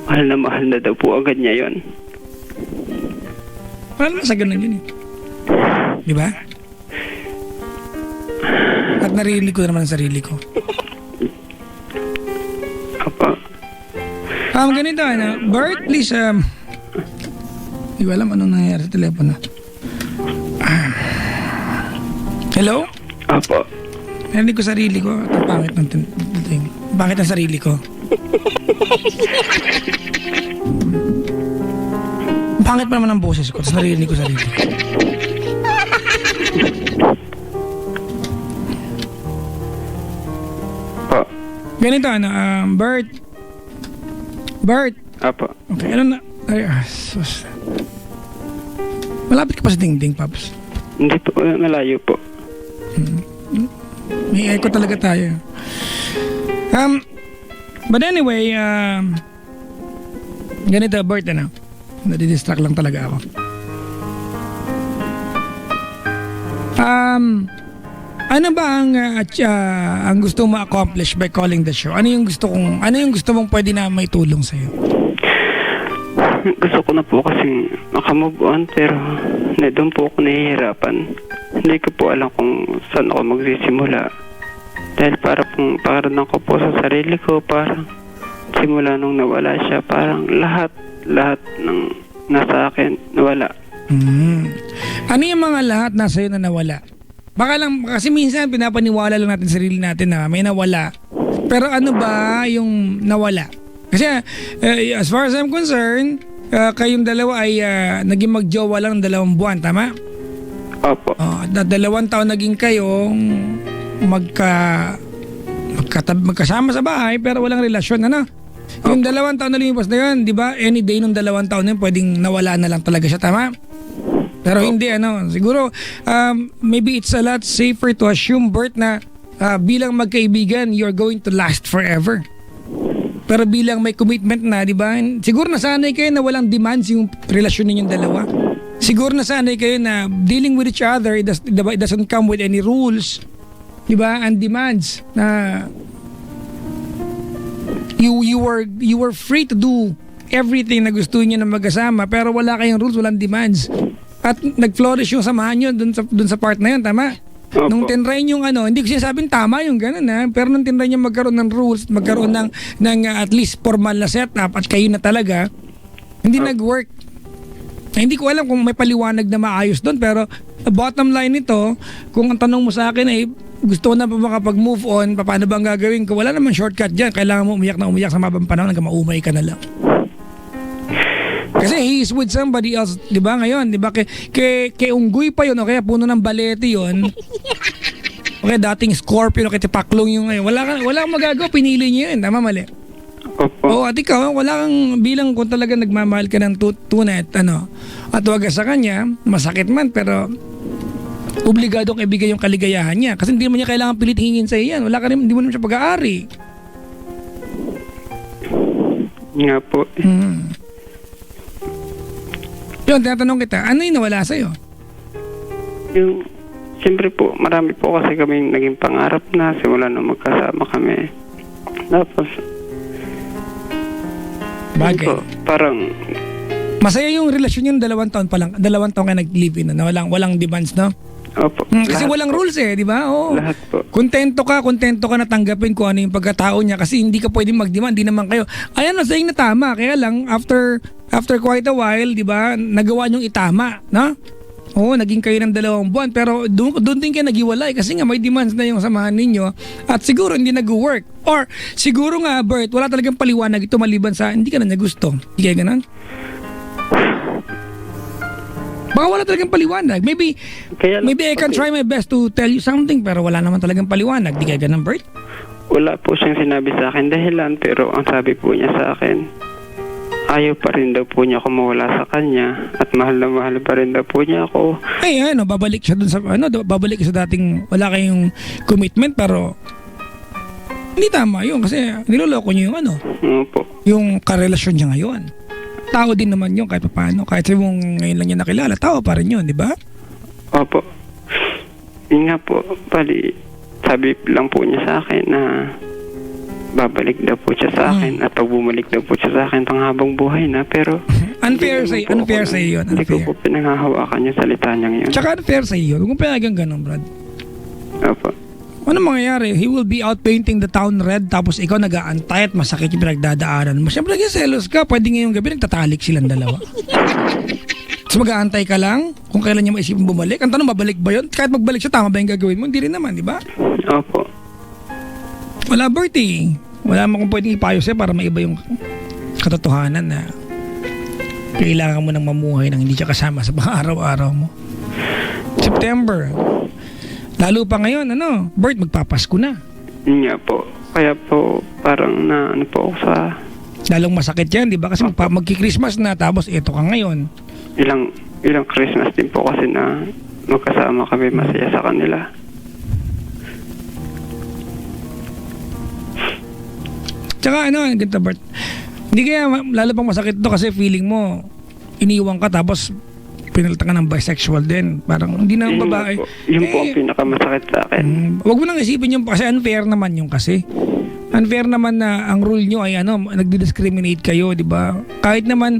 mahal na daw po agad niya yon. Wala naman sa ganun yun eh. Di ba? At narinig ko naman ang sarili ko. Apa. Ganito, Bert, please, di ko alam anong nangyayari sa telepono. Hello? Apa. Narinig ko sarili ko. Ang pangit ng pangit ng sarili ko. Pangit pa naman ang boses ko, tapos narinig ko sarili ko. Pa. Ganito, Bert. Bert. Apa. Okay, ano na? Ay, sus. Malapit ka pa sa dingding, Paps. Hindi po, malayo po. May echo talaga tayo. But anyway, ganito, Bert, nadidistract lang talaga ako. Ano ba ang gusto mo accomplish by calling the show? Ano yung gusto mong pwede na may tulong sa'yo? Gusto ko na po kasi makamove on pero doon po ako nahihirapan. Hindi ko po alam kung saan ako magsisimula. Dahil parang ko po sa sarili ko, parang simula nung nawala siya, parang lahat ng nasa akin nawala. Ano yung mga lahat nasa iyo na nawala? Baka lang, kasi minsan pinapaniwala lang natin sarili natin na may nawala. Pero ano ba yung nawala? Kasi as far as I'm concerned, kayong dalawa ay naging magjowa lang 2 buwan, tama? Opo. 2 taon naging kayong magkasama sa bahay pero walang relasyon, ano? Yung 2 taon na lumipas na yun, di ba? Any day nung 2 taon na yun, pwedeng nawala na lang talaga siya, tama? Pero hindi, siguro, maybe it's a lot safer to assume, Bert, na bilang magkaibigan, you're going to last forever. Pero bilang may commitment na, di ba? Siguro nasanay kayo na walang demands yung relasyon ninyong dalawa. Siguro nasanay kayo na dealing with each other, it doesn't come with any rules, di ba? And demands na you were free to do everything na gusto niyo na magkasama pero wala kayong rules, walang demands. At nag-flourish yung samahan nyo dun sa part na yun, tama? Opo. Nung tinry yung hindi ko sinasabing tama yung ganun pero nung tinry nyo magkaroon ng rules, magkaroon ng at least formal na setup at kayo na talaga, hindi nag-work. Hindi ko alam kung may paliwanag na maayos doon pero bottom line nito, kung ang tanong mo sa akin ay gusto ko na pa makapag-move on, paano ba ang gagawin ko? Wala naman shortcut dyan. Kailangan mo umiyak sa mabang panahon hanggang maumay ka na lang. Kasi he is with somebody else, di ba ngayon? Di ba? Kay Unggoy pa yun, o kaya puno ng balete yun. O kaya dating Scorpio, o kaya Tipaklong yung ngayon. Wala kang magagawa, pinili niyo yun. Tama, mali? Opo. At ikaw, wala kang bilang kung talaga nagmamahal ka ng tunay at at wag ka sa kanya, masakit man, pero obligadong ibigay yung kaligayahan niya. Kasi hindi mo niya kailangan pilit hingin sa yan. Wala ka rin, hindi mo naman siya pag-aari. Nga po. Yun, tinatanong kita, ano yung nawala sa'yo? Yung, siyempre po, marami po kasi kaming naging pangarap na simula nung magkasama kami. Tapos, Bagay. yun po, parang, Masaya yung relasyon yung 2 taon pa lang. 2 taon kayo nag-live-in na walang demands, no? opo. Kasi lahat walang po. rules di ba? Oo. Lahat po. Kontento ka na tanggapin kung ano yung pagkatao niya kasi hindi ka pwedeng mag-demand, hindi naman kayo. Ayan, saying na tama. Kaya lang, after quite a while, di ba, nagawa niyong itama, no? Oo, naging kayo ng 2 buwan. Pero doon din kayo nagiwalay kasi nga may demands na yung samahan ninyo at siguro hindi nag-work. Or siguro nga, Bert, wala talagang paliwanag ito maliban sa hindi ka na niya gusto. Hindi kaya ganun? Baka wala talagang paliwanag. Maybe I can try my best to tell you something pero wala naman talagang paliwanag. Di kaya ganun, Bert? Wala po siyang sinabi sa akin dahilan, pero ang sabi po niya sa akin, ayaw pa rin daw po niya ako mawala sa kanya at mahal na mahal pa rin daw po niya ako. Ay, babalik siya dun sa, babalik sa dating wala kayong commitment pero hindi tama yun kasi niloloko niyo yung Po. yung karelasyon niya ngayon. Tao din naman yun kahit paano. Kahit sabi mong ngayon lang niya nakilala, tao pa rin yun, di ba? Opo. Yun nga po, bali, sabi lang po niya sa akin na babalik daw po siya sa akin at pag bumalik daw po siya sa akin panghabang buhay na, pero unfair sa iyo yun. Hindi ko po pinanghahawakan yung salita niyang yun. Tsaka unfair sa iyo. Huwag mong pinagang ganun, Brad. Opo. Ano mangyayari? He will be out painting the town red tapos ikaw nag-aantay at masakit yung pinagdadaanan mo. Siyempre nag-selos ka. Pwede ngayong gabi nagtatalik silang dalawa. So mag-aantay ka lang kung kailan niya maisipin bumalik. Ang tanong, babalik ba yun? Kahit magbalik siya, tama ba yung gagawin mo? Hindi rin naman, di ba? Opo. Wala, Bertie. Wala mo kung pwedeng ipayo sa'yo para maiba yung katotohanan na kailangan mo nang mamuhay nang hindi siya kasama sa pang-araw-araw mo. September. Lalo pa ngayon, Bert, magpapasko na. Yun nga po. Kaya po, parang na, po ako sa... Lalong masakit yan, di ba? Kasi magki-Christmas na, tapos ito ka ngayon. Ilang Christmas din po kasi na magkasama kami, masaya sa kanila. Tsaka ganito, Bert. Hindi kaya lalo pang masakit to kasi feeling mo, iniwan ka tapos pinalitan ka ng bisexual din. Parang hindi na ang babae. Yun po ang pinakamasakit sa akin. Wag mo nang isipin yung kasi unfair naman yung kasi. Unfair naman na ang rule nyo ay nagdi-discriminate kayo, di ba? Kahit naman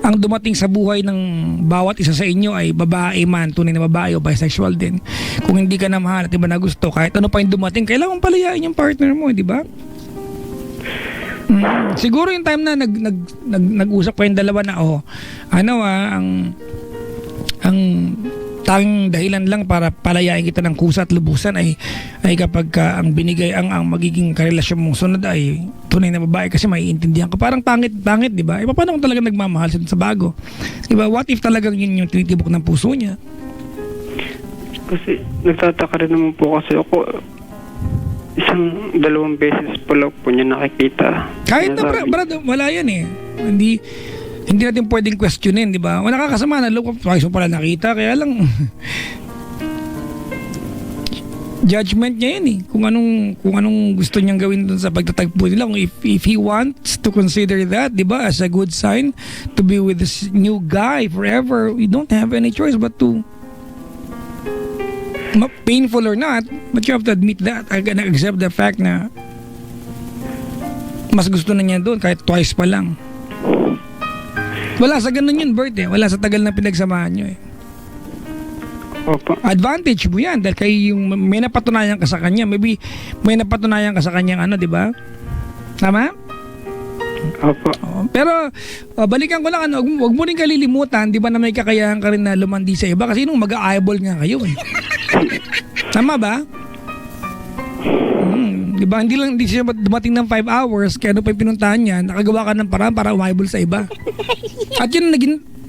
ang dumating sa buhay ng bawat isa sa inyo ay babae man, tunay na babae o bisexual din. Kung hindi ka na mahal at iba na gusto, kahit ano pa yung dumating, kailangan palayain yung partner mo, di ba? Siguro yung time na nag-usap kayong dalawa na ang tanging dahilan lang para palayain kita ng kusa at lubusan ay kapag ang binigay ang magiging karelasyon mong sunod ay tunay na babae kasi maiintindihan ko. Parang pangit, di ba? Paano kung talaga nagmamahal sa bago? Di ba? What if talagang yun yung tinitibok ng puso niya? Kasi nagtataka rin naman po kasi ako 1-2 beses pa lang po niya nakikita. Kahit na, Brad, wala yan eh. Hindi natin pwedeng questionin, di ba? Wala kakasama na look, twice mo pala nakita, kaya lang judgment niya yan eh. Kung anong gusto niyang gawin dun sa pagtatagpo nila. Kung if he wants to consider that, di ba, as a good sign to be with this new guy forever, we don't have any choice but to, painful or not, but you have to admit that, accept the fact na mas gusto na niya doon kahit twice pa lang. Wala sa ganun yun, Bert eh. Wala sa tagal na pinagsamahan nyo eh. Opo. Advantage mo yan dahil kayo yung may napatunayan ka sa kanya. Maybe may napatunayan ka sa kanyang di ba? Tama? Opo. Pero balikan ko lang, wag mo rin kalilimutan, di ba na may kakayahan ka rin na lumandi sa iba kasi nung mag-a-eyeball nga kayo eh. Tama ba? Di ba? Hindi siya dumating ng 5 hours kaya ano pa yung pinuntahan niya, nakagawa ka ng paraan para umibol sa iba. At yun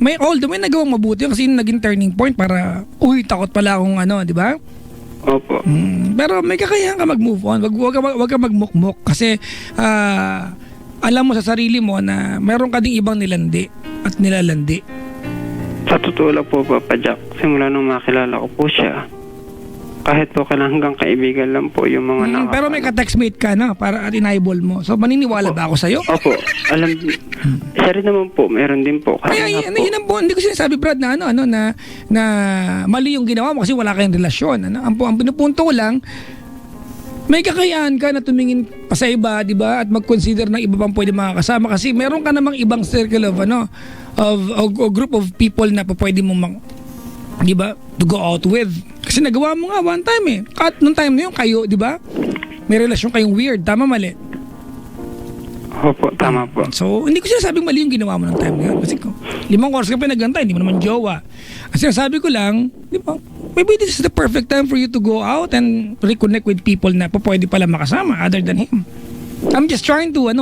may nagawang mabuti kasi yun naging turning point para takot pala akong di ba? Opo. Pero may kakayahan ka mag-move on. Wag ka magmukmok kasi alam mo sa sarili mo na meron ka ding ibang nilandi at nilalandi. Sa totoo lang po, Papa Jack, simula nung makilala ko po siya, kahit po hanggang kaibigan lang po yung mga Pero may ka-textmate ka, no? Para at in-eyeball mo. So, maniniwala ba ako sa'yo? Opo, alam, siya rin naman po, meron din po. Kaya Kasi nga po, yun ang hindi ko sinasabi, Brad, na na mali yung ginawa mo kasi wala kayong relasyon. Ang pinupunto ko lang, may kakayahan ka na tumingin pa sa iba, di ba? At mag-consider ng iba pang pwede makakasama kasi meron ka namang ibang circle of group of people na pwede mong di ba, to go out with. Kasi nagawa mo nga one time eh. At nung time na yun, kayo, di ba? May relasyon kayong weird. Tama, mali? opo, tama po. So, hindi ko sinasabing mali yung ginawa mo ng time na yun. Kasi 5 oras ka pinagantay, hindi mo naman jowa. Kasi sinasabi ko lang, di ba, maybe this is the perfect time for you to go out and reconnect with people na pwede pala makasama other than him. I'm just trying to,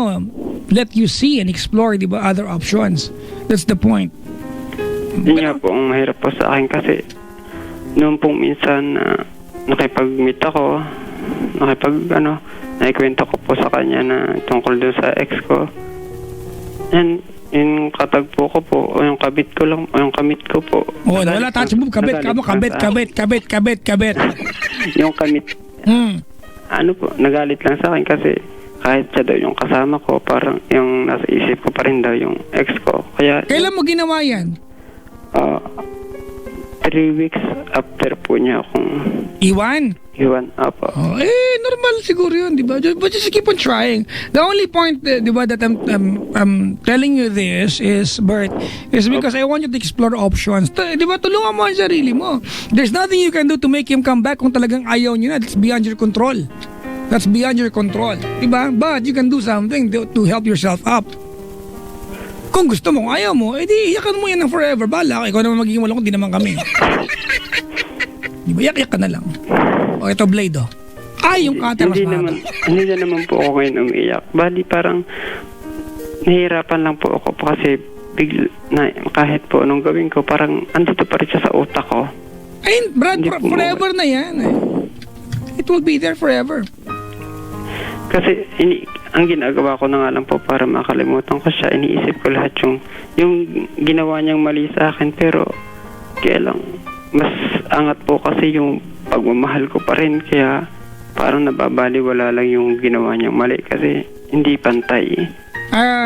let you see and explore, di ba, other options. That's the point. Yun nga po, ang mahirap po sa akin kasi noong pong minsan na nakipag-meet ako, naikwento ko po sa kanya na tungkol doon sa ex ko. And yung katagpo ko po, o yung kabit ko po. Oh, wala touch move, kabit. Yung kamit, nagalit lang sa akin kasi kahit siya daw yung kasama ko, parang yung nasa isip ko pa rin daw yung ex ko. Kaya, kailan mo ginawa yan? 3 weeks after po niya akong Iwan? Apo. Oh, normal siguro yun, di ba? But just keep on trying. The only point, di ba, that I'm telling you this is, Bert, is because I want you to explore options. Di ba, tulungan mo ang sarili mo. There's nothing you can do to make him come back kung talagang ayaw niyo na. That's beyond your control. That's beyond your control. Di ba? But you can do something to help yourself up. Kung gusto mo, ayaw mo, edi iyakan mo yan ng forever. Bala, ikaw naman magiging walang kundi naman kami. Di ba, iyak ka na lang. O, ito Blade, oh. Ay, yung cutter mas mahaba. Hindi na naman po ako ngayon umiiyak. Bali, parang nahihirapan lang po ako kasi kahit po anong gawin ko, parang andito pa rin siya sa utak ko. Ay, Brad, forever na yan. It will be there forever. Kasi ang ginagawa ko na nga lang po para makalimutan ko siya, iniisip ko lahat yung ginawa niyang mali sa akin, pero kaya lang mas angat po kasi yung pagmamahal ko pa rin, kaya parang nababaliwala lang yung ginawa niyang mali kasi hindi pantay.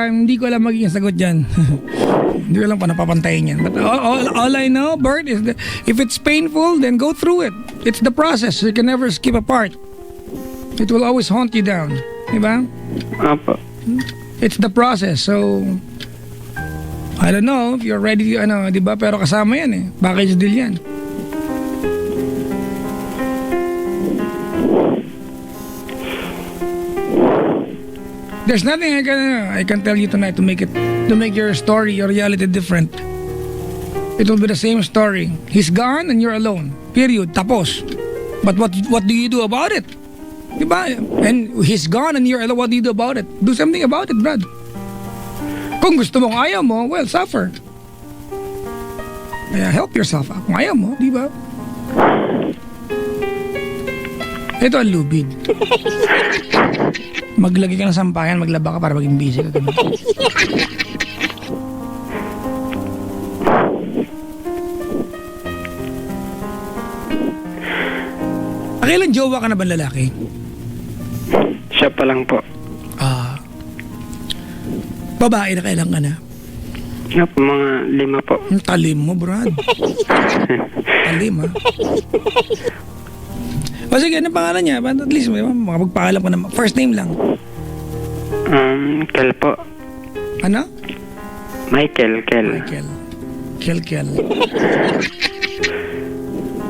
Hindi ko alam magiging sagot dyan. Hindi ko alam pa napapantayin yan. But all I know, Bert, is that if it's painful, then go through it. It's the process. You can never skip a part. It will always haunt you down. Diba? Apo. It's the process. So, I don't know if you're ready, diba? Pero kasama yan eh. Package deal yan. There's nothing I can tell you tonight to make your story, your reality different. It will be the same story. He's gone and you're alone. Period. Tapos. But what do you do about it? Diba? And he's gone and you're alone. What do you do about it? Do something about it, Brad. Kung gusto mong ayaw mo, well, suffer. Kaya help yourself out. Kung ayaw mo, diba? Ito ang lubid. Maglagay ka ng sampayan, maglaba ka para maging busy ka. Kailan jowa ka na ba lalaki? Siya pa lang po. Babae na kailan ka na? Nga po, mga 5 po. Talim mo, Brad. Talim, ha? O sige, anong pangalan niya? At least, makapagpakalam ko na. First name lang. Kel po. Ano? Michael. Kel.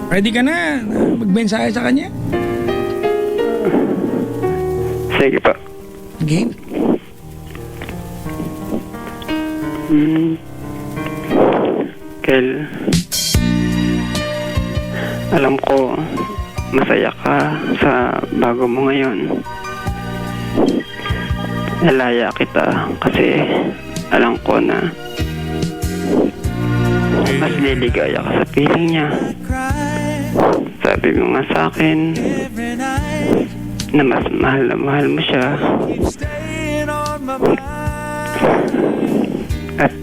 Ready ka na? Magbensahe sa kanya? Sige po. Game? Kel, alam ko masaya ka sa bago mo ngayon. Nalaya kita kasi alam ko na mas liligaya ka sa piling niya. Sabi mo nga sa akin na mas mahal na mahal mo siya. At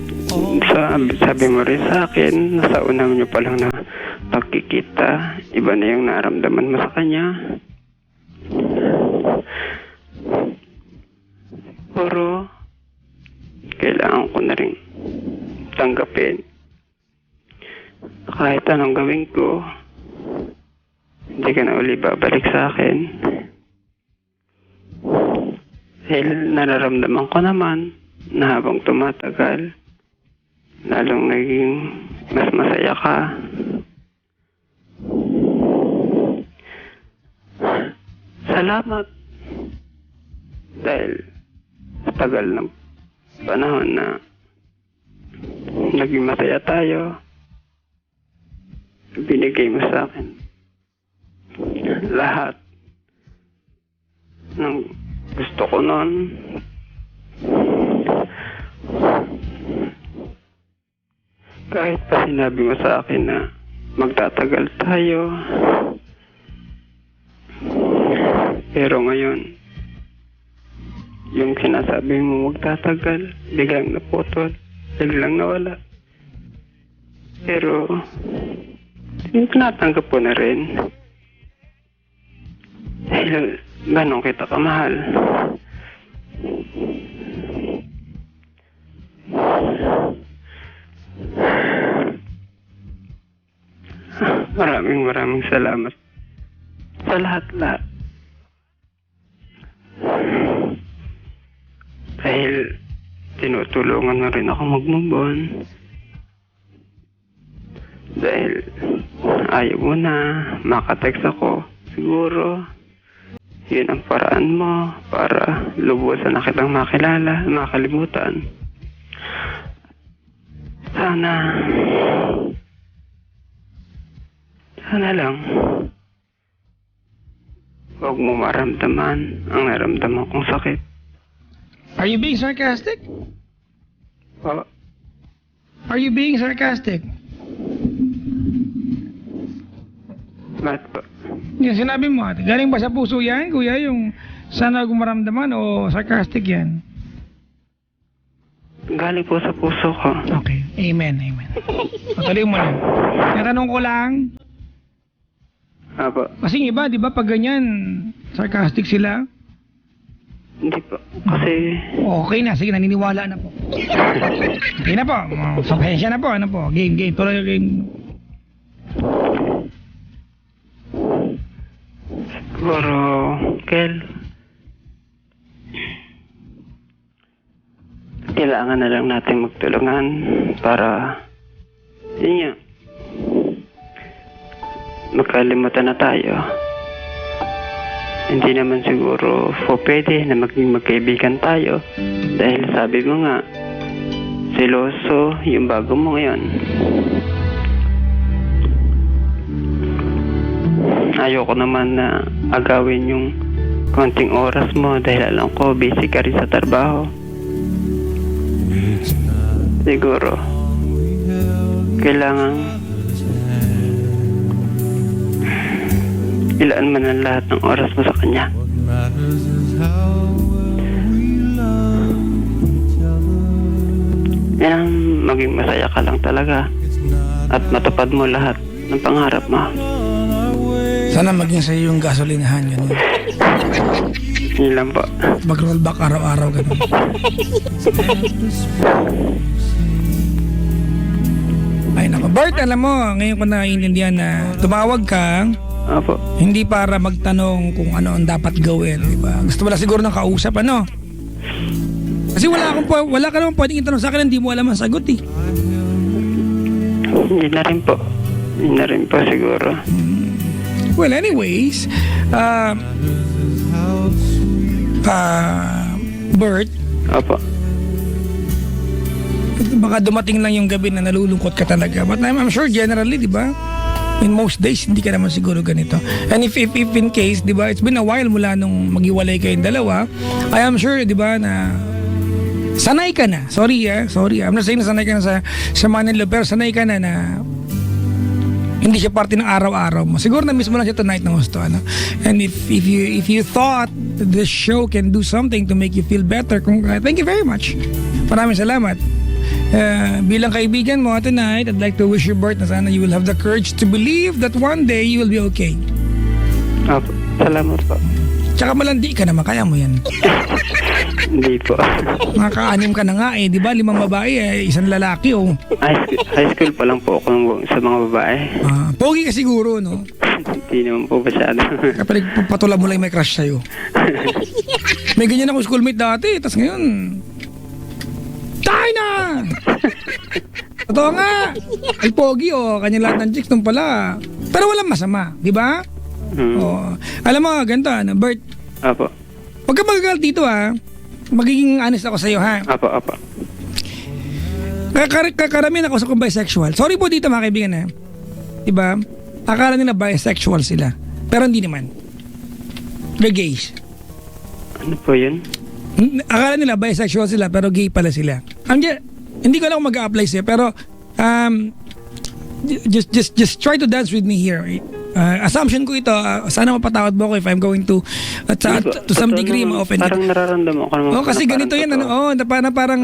sabi mo rin sa akin, nasa una nyo pa lang na pagkikita, iba na yung naramdaman mo sa kanya. Pero, kailangan ko na rin tanggapin. Kahit anong gawin ko, hindi ka na uli babalik sa akin. Dahil nararamdaman ko naman na habang tumatagal, lalong naging mas masaya ka. Salamat. Dahil sa tagal ng panahon na naging masaya tayo, binigay mo sa akin lahat ng gusto ko noon. Kahit pa sinabi mo sa akin na magtatagal tayo, pero ngayon, yung sinasabi mo magtatagal, biglang naputol, biglang nawala. Pero, tinatanggap ko na rin. Dahil ganun kita kamahal. Maraming salamat sa lahat-lahat. Dahil tinutulungan mo rin ako mag-move on. Dahil ayaw mo na makatext ako. Siguro, yun ang paraan mo para lubusan na kitang makilala, makalimutan. Sana lang, huwag mo maramdaman ang naramdaman kong sakit. Are you being sarcastic? Oo. Are you being sarcastic? Bakit po? Yung sinabi mo, galing ba sa puso yan, kuya, yung sana huwag mo maramdaman o sarcastic yan? Galing po sa puso ko. Okay. Amen. Patuloy mo lang. Natanong ko lang, Apo. kasi iba, di ba, pag ganyan, sarcastic sila? Hindi po. Kasi, Okay na, sige, naniniwala na po. Okay na po, pasensya na po, ano po, game, tuloy yung game. siguro, Kel, kailangan na lang natin magtulungan para, yun nga, magkalimutan na tayo. Hindi naman siguro pwede na maging magkaibigan tayo dahil sabi mo nga, seloso yung bago mo ngayon. Ayoko naman na agawin yung konting oras mo dahil alam ko busy ka rin sa trabaho. Siguro, kailangan ilaan man ang lahat ng oras mo sa kanya. Yan ang maging masaya ka lang talaga at matupad mo lahat ng pangarap mo. Sana maging sa'yo yung gasolinahan, gano'n. Yun lang po. Mag-roll back araw-araw, gano'n. Ay, nako. Bart, alam mo, ngayon ko naiintindihan na tumawag ka, Opo. hindi para magtanong kung ano ang dapat gawin, di ba? Gusto mo lang siguro ng kausap, ano? Kasi wala ka naman pwedeng itanong sa akin, hindi mo alam ang sagot, eh. Hindi na rin po. Hindi na rin po siguro. Well, anyways, Bert, Opo. baka dumating lang yung gabi na nalulungkot ka talaga. But I'm sure generally, di ba? In most days, hindi ka naman siguro ganito. And if in case, di ba, it's been a while mula nung maghiwalay kayong dalawa, I am sure, di ba, na sanay ka na. Sorry. I'm not saying na sanay ka na sa Manila, pero sanay ka na hindi siya parte ng araw-araw mo. Siguro na-miss mo lang siya tonight ng gusto, ano? And if you thought this show can do something to make you feel better, thank you very much. Maraming salamat. Bilang kaibigan mo tonight, I'd like to wish you, Bert, na sana you will have the courage to believe that one day you will be okay. Opo. Salamat po. Tsaka malandi ka naman, kaya mo yan. Hindi po. Nakaka-anim ka na nga eh, di ba? 5 babae, isang lalaki oh. High school pa lang po ako sa mga babae. Pogi ka siguro, no? Hindi naman po masyado. Kapag patula mo lang may crush sa'yo. May ganyan ako schoolmate dati, tas ngayon, tayo na! Totoo nga! Ay pogi oh, kanya lahat ng chicks nung pala. Pero walang masama, di ba? Oh. Alam mo, ganito Bert. Apo. Huwag ka magagalit dito magiging honest ako sa'yo ha. Apo. Karamihan ako sa kung bisexual. Sorry po dito mga kaibigan diba? Akala nila bisexual sila. Pero hindi naman. They're gays. Ano po yun? Akala nila bisexual sila pero gay pala sila. Hindi ko alam kung mag-a-apply siya pero just try to dance with me here. Assumption ko ito, sana mapatawad mo ako if I'm going to some degree ma-open. Parang nararamdaman ko naman. Kasi ganito yan, parang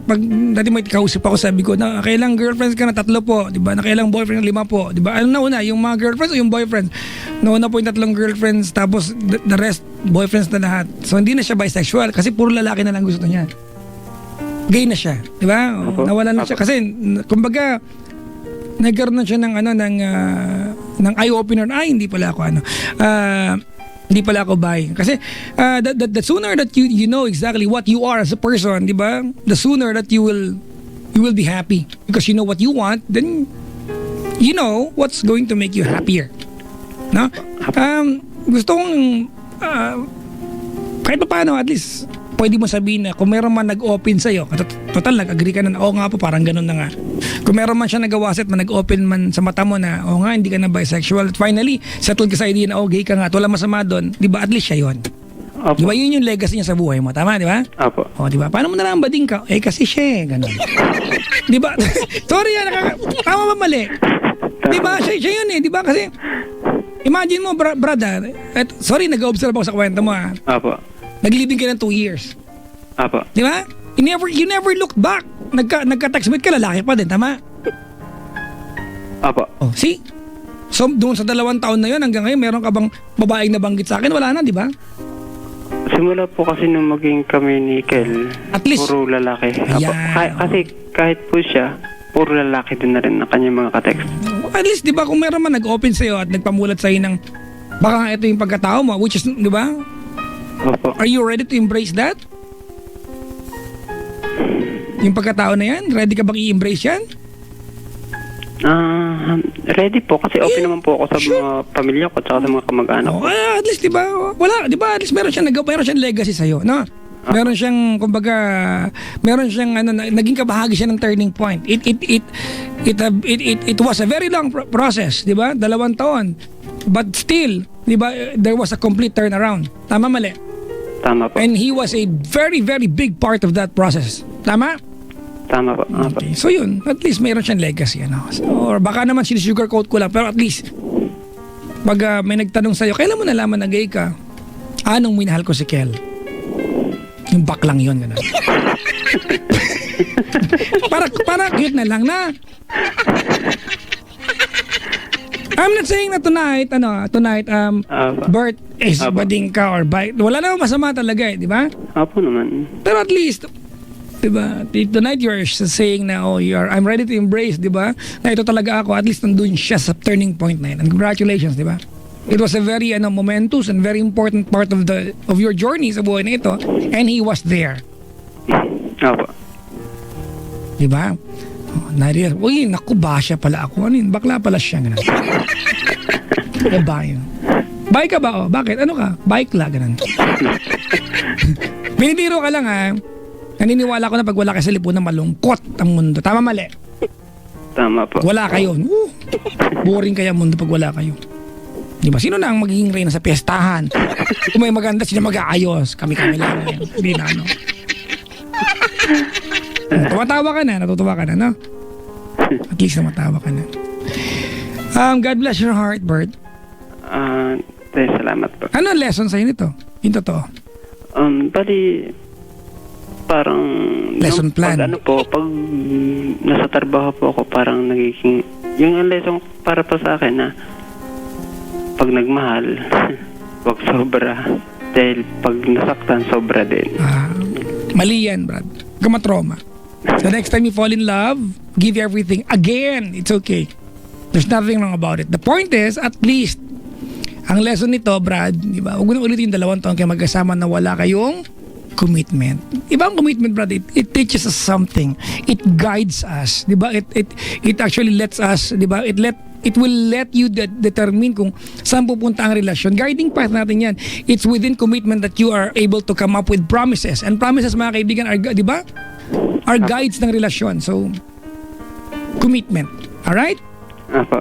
pag dati may kausap ako, sabi ko, na kailang girlfriends ka na 3 po, di ba? Na kailang boyfriend na 5 po, di ba? Ano na una, yung mga girlfriends o yung boyfriends? Nauna po yung 3 girlfriends, tapos the rest, boyfriends na lahat. So hindi na siya bisexual kasi puro lalaki na lang gusto niya. Gay na siya, di ba? Nawala na siya. Kasi, kumbaga, nagkaroon na siya ng eye opener. Ay, hindi pala ako hindi pala ako bi. Kasi the sooner that you know exactly what you are as a person, di ba? The sooner that you will be happy because you know what you want, then you know what's going to make you happier. No? Gusto kong kahit pa paano at least pwede mo sabihin na kung meron man nag-open sa'yo, total nag-agree ka na oo nga po, parang ganun na nga. Kung meron man siya nagawasit na nag-open man sa mata mo na oo nga, hindi ka na bisexual, at finally, settled ka sa idea na gay ka nga, wala masama doon, di ba at least siya yun. Di ba yun yung legacy niya sa buhay mo, tama di ba? Apo. Di ba? Paano mo nalang bading ka? Kasi siya ganun. Di ba? Sorry tama ba mali? Di ba? Siya yun di ba? Kasi, imagine mo, brother, sorry, nag-observe ako sa kwento mo Apo. Naglibing ka ng 2 years. Apo. Di ba? You never looked back. Nagka-textmate ka, lalaki pa din, tama? Apo. See? So, doon sa 2 taon na yun, hanggang ngayon, meron ka bang babaeng nabanggit sa akin? Wala na, di ba? Simula po kasi nung maging kami ni Kel, at least, puro lalaki. Apo. Kasi kahit po siya, puro lalaki din na rin ang kanyang mga ka-text. At least, di ba, kung meron man nag-open sa'yo at nagpamulat sa'yo ng baka nga ito yung pagkatao mo, which is, di ba? Opo. Are you ready to embrace that? Yung pagkatao na yan? Ready ka bang i-embrace yan? Ready po kasi open naman po ako sa mga pamilya ko at sa mga kamag-anak ko. At least, di ba? Wala, di ba? At least meron siyang legacy sa'yo, no? Meron siyang, kumbaga, naging kabahagi siya ng turning point. It was a very long process, di ba? 2 taon. But still, di ba, there was a complete turnaround. Tama, mali? Tama po. And he was a very, very big part of that process. Tama? Tama po. Okay. So yun, at least mayroon siyang legacy. Or baka naman sinisugarcoat ko lang, pero at least, pag may nagtanong sa'yo, kailan mo nalaman na gay ka? Anong minahal ko si Kel? Yung baklang yun, gano'n. para cute na lang na. I'm not saying na tonight, Bert is bading ka or bite. Wala naman masama talaga di ba? Apo naman. Pero at least, di ba, tonight you're saying na, I'm ready to embrace, di ba? Na ito talaga ako, at least nandun siya sa turning point na yun. And congratulations, di ba? It was a very momentous and very important part of your journey sa buhay na ito. And he was there. Apo. Di ba? Naku, basya pala ako. Ano yun? Bakla pala siya. Ganun. Babae. Bike ka ba? Bakit? Ano ka? Bike la. Ganun. Binibiro ka lang Naniniwala ko na pag wala kayo sa lipunan, malungkot ang mundo. Tama, mali? Tama po. Wala kayo. Boring kaya mundo pag wala kayo. Di ba? Sino na ang magiging reyna sa piyestahan? Kung may maganda, sila mag-aayos. Kami-kami lang. Hindi na, Tumatawa ka na, natutuwa ka na, no? At least namatawa ka na. God bless your heart, Bert. Salamat po. Ano ang lesson sa'yo nito? Yung totoo? Bali, parang Lesson plan. pag nasa trabaho po ako, parang nagiging yung lesson para pa sa akin na pag nagmahal, wag sobra. Dahil pag nasaktan, sobra din. Mali yan, Brad. Kamatroma. So next time you fall in love, give everything again. It's okay. There's nothing wrong about it. The point is, at least, ang lesson nito, Brad, di ba? Huwag mo na ulitin yung 2 taon kayo magkasama na wala kayong commitment. Iba ang commitment, Brad. It teaches us something. It guides us, di ba? It actually lets us, di ba? It will let you determine kung saan pupunta ang relasyon. Guiding path natin yan. It's within commitment that you are able to come up with promises. And promises, mga kaibigan, are, di ba? Are guides ng relasyon. So, commitment. Alright? Apo.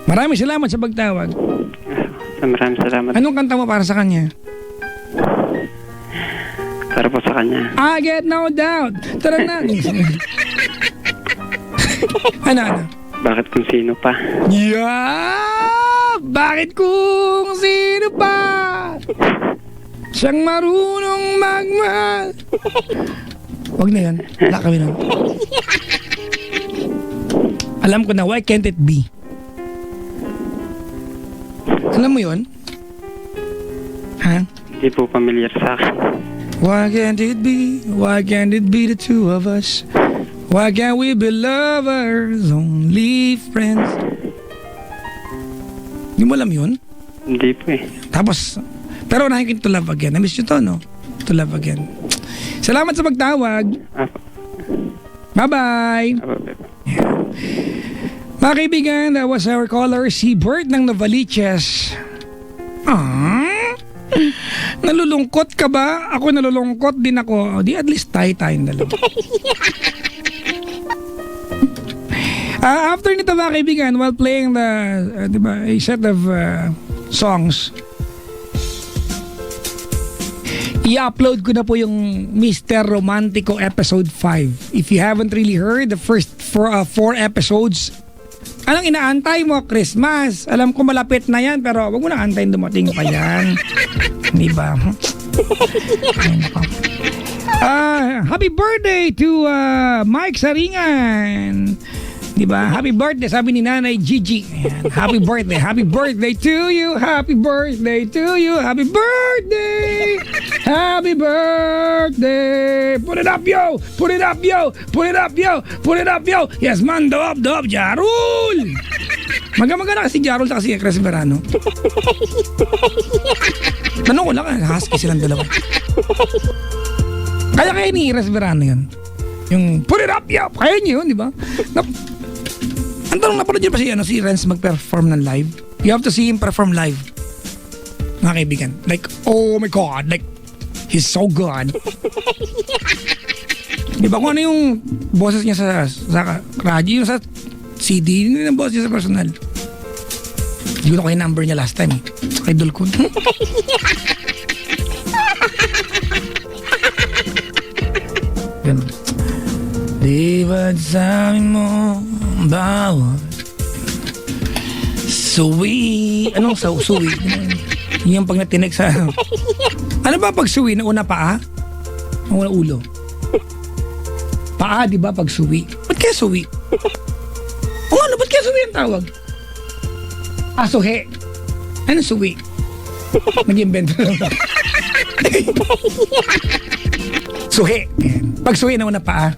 Maraming salamat sa pagtawag. Maraming salamat. Anong kanta mo para sa kanya? Para po sa kanya. I get no doubt. Tara na. Ano? Bakit kung sino pa? Yeah! Bakit kung sino pa? Siyang marunong magmahal. Huwag na yan. Wala kami nun. Alam ko na, why can't it be? Alam mo yun? Ha? Hindi po familiar sa akin. Why can't it be? Why can't it be the two of us? Why can't we be lovers, only friends? Hindi mo alam yun? Hindi po eh. Tapos, pero unahin ko To Love Again. I-miss nyo to, no? To Love Again. Salamat sa pagtawag. Apo. Bye-bye. Apo. Mga kaibigan, that was our caller, si Bert ng Novaliches. Nalulungkot ka ba? Ako nalulungkot din ako. Di at least tayong dalawa. After nito, mga kaibigan, while playing diba, a set of songs, i-upload ko na po yung Mr. Romantico episode 5. If you haven't really heard the first 4 episodes, anong inaantay mo? Christmas. Alam ko malapit na yan, pero wag mo na antayin dumating pa yan. Di ba? Ay, nako. Happy birthday to Mike Saringan. Diba? Happy birthday, sabi ni Nanay Gigi. Ayan. Happy birthday. Happy birthday to you. Happy birthday to you. Happy birthday. Happy birthday. Put it up, yo. Put it up, yo. Put it up, yo. Put it up, yo. Yes, man. Do up, Jarul. Magana kasi Jarul sa kasi Chris Verano. Tanong ko lang, husky silang dalawa. Kaya ni Chris Verano yun. Yung put it up, yo. Kaya niyo yun, di ba? Ang tanong, napanood nyo pa si Renz mag-perform ng live? You have to see him perform live. Mga kaibigan. Like, oh my God. Like, he's so good. Di ba kung ano yung boses niya sa radyo, yung sa CD, yun yung boses niya sa personal. Hindi ko na yung number niya last time. Sa idol ko. Ganun. Di ba't sabi mo bawat suwi? Anong suwi? Yung pag natinig sa ano ba pag suwi? Na una paa? Ang una ulo? Paa, di ba pag suwi? Ba't kaya suwi? O ano, ba't kaya suwi ang tawag? Suhi. Ano suwi? Nag-invento lang. Suhi. Pag suwi na una paa.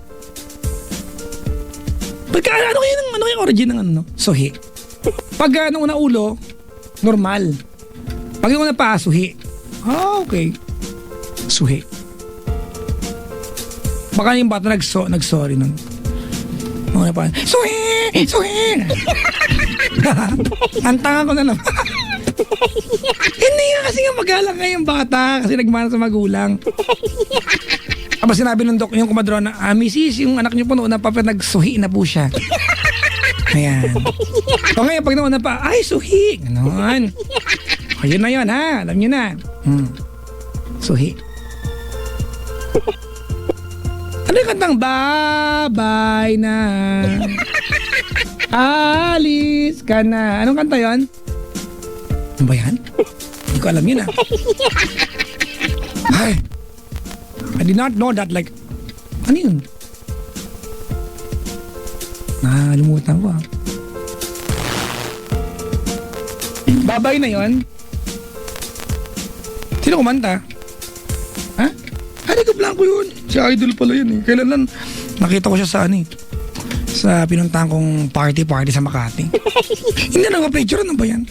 Pagka ano kayong origin ng ano? Suhi. Pag ano una ulo, normal. Pag yung una paa, suhi. Okay. Suhi. Baka yung bata nag-sorry nun. Una pa, suhi! Suhi! Ang tanga ko na naman. Hindi nga kasi nga magalang ngayong bata kasi nagmana sa magulang. Tapos sinabi ng yung kumadron na, misis, yung anak niyo po noon na pa nagsuhi na po siya. Ayan. So ngayon, pag noon na pa, ay, suhi. Ganon. O, yun na yun, ha? Alam niyo na. Suhi. Ano yung kantang babay na? Alis ka na. Anong kanta yun? Ano ba yan? Hindi ko alam yun, ha? Ay, I did not know that, like, ano yun? Nakalimutan ko ah. Babay na yon. Sino kumanta? Ha? Hindi ko blanco yun. Si Idol pala yun eh. Kailan lang nakita ko siya sa ano eh. Sa pinuntahan kong party sa Makati. Hindi na nga picture. Ano ba yan?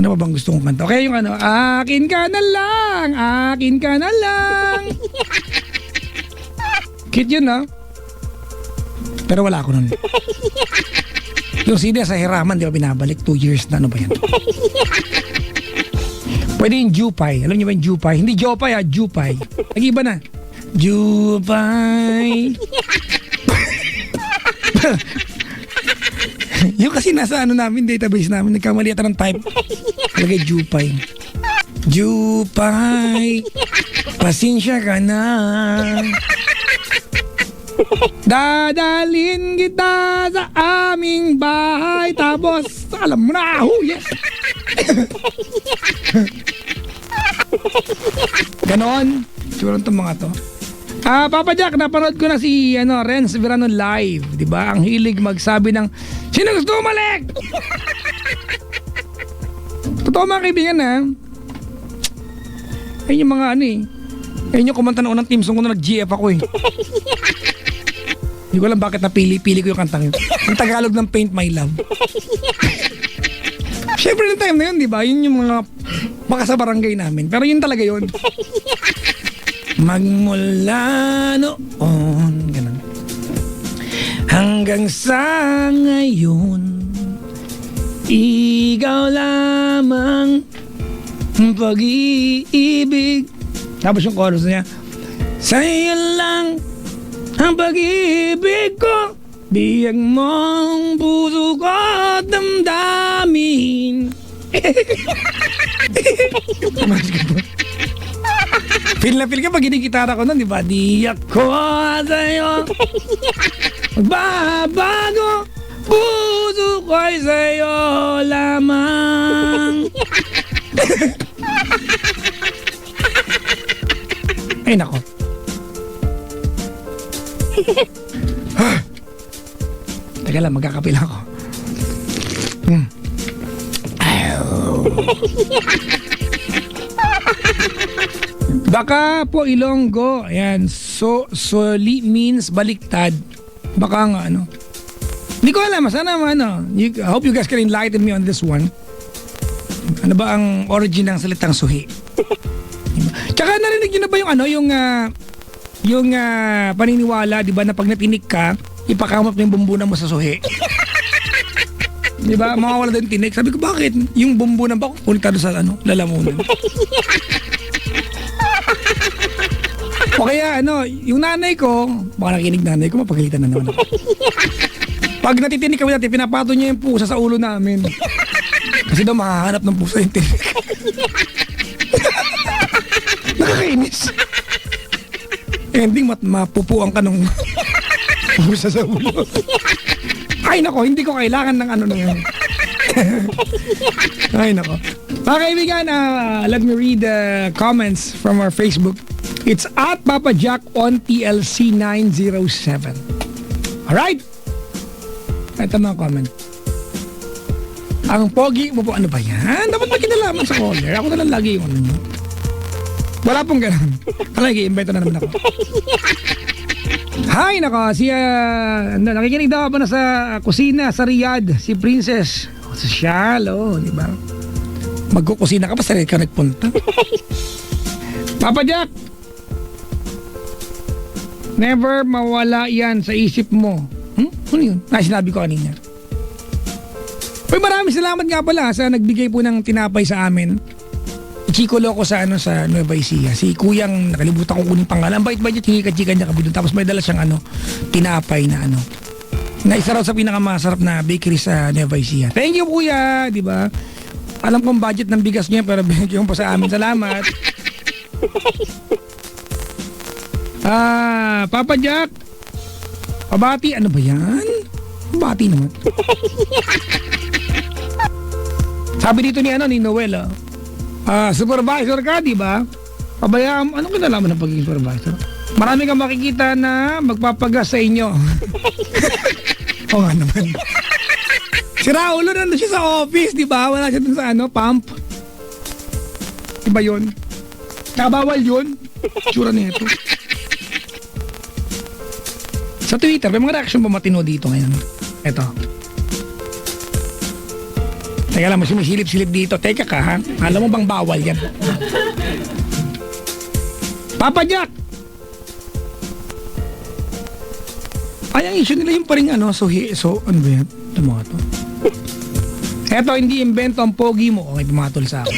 Ano ba bang gusto kong kanta? Okay, yung ano, akin ka na lang, akin ka na lang. Cute yun, no? Pero wala ako nun. Yung CD sa hiraman, di ba binabalik? 2 years na, ano ba yan? Pwede yung Jupay. Alam niyo ba yung Jupay? Hindi Jopay ha, Jupay. Nag-iba na. Jupay. Yung kasi nasa ano namin, database namin, nagkamali ata ng type. Lagay Jupay. Jupay. Pasensya ka na. Dadalhin kita sa aming bahay. Tapos, alam mo na, yes. Ganon. Siguro itong mga to. Papa Jack, napanood ko na si Renz Verano live. Diba? Ang hilig magsabi ng, sino gusto umalik? Totoo mga kaibigan ha. Ayun yung mga ano eh. Ayun yung kumanta na unang team song ko na nag-GF ako eh. Hindi ko alam bakit napili ko yung kantang yun. Yung Tagalog ng Paint My Love. Siyempre yung time na yun, di ba? Yun yung mga baka sa barangay namin. Pero yun talaga yun. Magmula noon, ganun. Hanggang sa ngayon, ikaw lamang ang pag-iibig. Tapos yung chorus niya, sa'yo lang ang pag-ibig ko, biyag mong puso ko at damdamin. Feel na feel ka pag ginigitara ko nun, di ba? Di ako sa'yo magbabago, puso ko'y sa'yo lamang. Ay nako. Teka lang, magkakape lang ako. Baka po Ilonggo. Ayan. Soli means baliktad. Baka nga ano. Hindi ko alam. Sana I hope you guys can enlighten me on this one. Ano ba ang origin ng salitang suhi? Tsaka narinig nyo na ba yung paniniwala, di ba, na pag natinik ka, ipakamot mo yung bumbunan mo sa suhi. Di ba? Mawawala din tinik. Sabi ko, bakit? Yung bumbunan ba konektado sa lalamunan? O kaya yung nanay ko, baka nakikinig nanay ko, mapagalitan na naman ako. Pag natitinik kami natin, pinapato niya yung pusa sa ulo namin. Kasi daw makahanap ng pusa yung tinik. Nakakainis. Ending mapupuan ka nung pusa sa ulo. Ay nako, hindi ko kailangan ng na yun. Ay nako. Mga kaibigan, let me read the comments from our Facebook. It's at Papa Jack on TLC 907. Alright? Ito mga comment. Ang pogi mo po, ano ba yan? Dapat makinalaman sa caller. Ako na lang lagi yung ano. Wala pong ganun. Nag-i-invento na naman ako. Hi, nako. Nakikinig daw pa na sa kusina sa Riyadh. Si Princess. Sosyal, di ba? Magkukusina ka pa, sarili ka nagpunta. Papa Jack, never mawala yan sa isip mo. Ano yun? Sinabi ko kanina. Uy, maraming salamat nga pala sa nagbigay po ng tinapay sa amin. Chico Loco sa Nueva Ecija. Si Kuyang, nakalimutan ko kunin pangalan. Bait-bait yung chika-chika niya kami doon. Tapos may dala siyang tinapay na na isa raw sa pinakamasarap na bakery sa Nueva Ecija. Thank you, Kuya, di ba? Alam kong budget ng bigas niya pero binigyan po sa amin. Salamat. Papa Jack, pabati, ano ba yan? Pabati naman. Sabi dito ni Noel, supervisor ka, di ba? Pabayaan, anong kinalaman ng pagiging supervisor? Marami kang makikita na magpapagas sa inyo. Oo nga naman. Si Raulo nandun siya sa office, di ba? Wala siya dun sa pump. Diba yun? Kabawal yun. Tsura na ito. Sa Twitter, may mga reaction ba matino dito ngayon? Ito. Teka lang, mas sumisilip-silip dito. Teka ka, ha? Alam mo bang bawal yan? Papa Jack! Ay, ang issue nila yung paring ano ba yan? Ito mga to. Eto, hindi invento ang pogi mo. Okay, pumatol sa akin.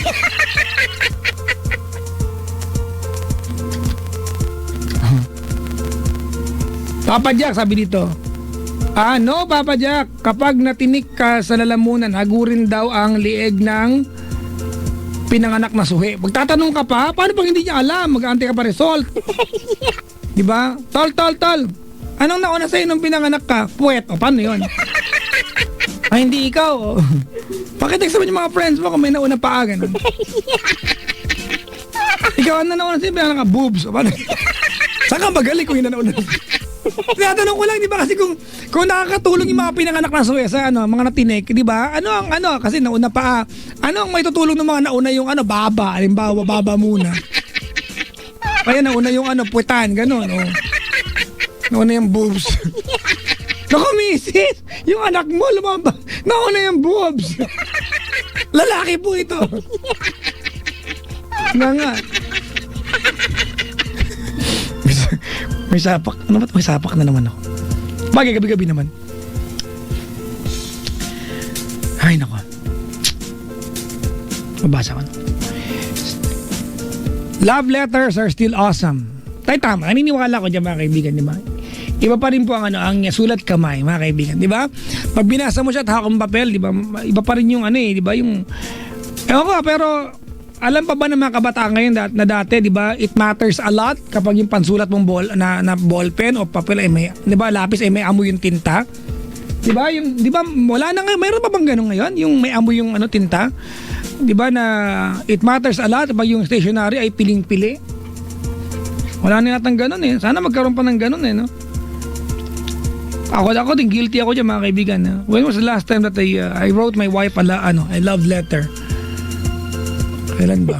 Papa Jack, sabi dito. No, Papa Jack. Kapag natinik ka sa lalamunan, hagurin daw ang lieg ng pinanganak na suhi. Magtatanong ka pa, paano pag hindi niya alam? Mag-aantay ka pa result. Diba? Tol. Anong nauna sa'yo nung pinanganak ka? Puwet. O, paano yun? Ay, hindi ikaw. O. Pakitext naman yung mga friends mo kung may nauna pa ganun. Ikaw, ano nauna sa'yo pinanganak ka? Boobs. O, paano? Saan ka magaling kung yun na nauna? Tinatanong ko lang, di ba? Kasi kung nakakatulong yung mga pinanganak na suwi sa mga natinik, di ba? Kasi nauna pa. Ano ang may tutulong ng mga nauna yung baba? Halimbawa, baba muna. Kaya nauna yung puwetan, gano'n. Nauna yung boobs. Naku, misis! Yung anak mo, lumaba. Nauna yung boobs. Lalaki po ito. Nga. May sapak. Ano ba't may sapak na naman ako? Bagay, gabi-gabi naman. Ay, nako. Mabasa ko na. Love letters are still awesome. Tay, tama. Naniniwala ko dyan, mga kaibigan, di ba? Iba pa rin po ang sulat kamay, mga kaibigan, di ba? Pag binasa mo siya at hakong papel, di ba? Iba pa rin yung di ba? Yung, ewan ko, pero alam pa ba ng mga kabataan ngayon na dati, di ba, it matters a lot kapag yung pansulat mong na ballpen o papel ay may, di ba, lapis ay may amoy yung tinta. Di ba, di ba, wala na ngayon, mayroon pa bang ganun ngayon? Yung may amoy yung tinta? Di ba na it matters a lot kapag yung stationery ay piling-pili? Wala na natang ganun eh. Sana magkaroon pa ng ganun eh, no? Ako din, guilty ako dyan, mga kaibigan. When was the last time that I wrote my wife a love letter? Kailan ba?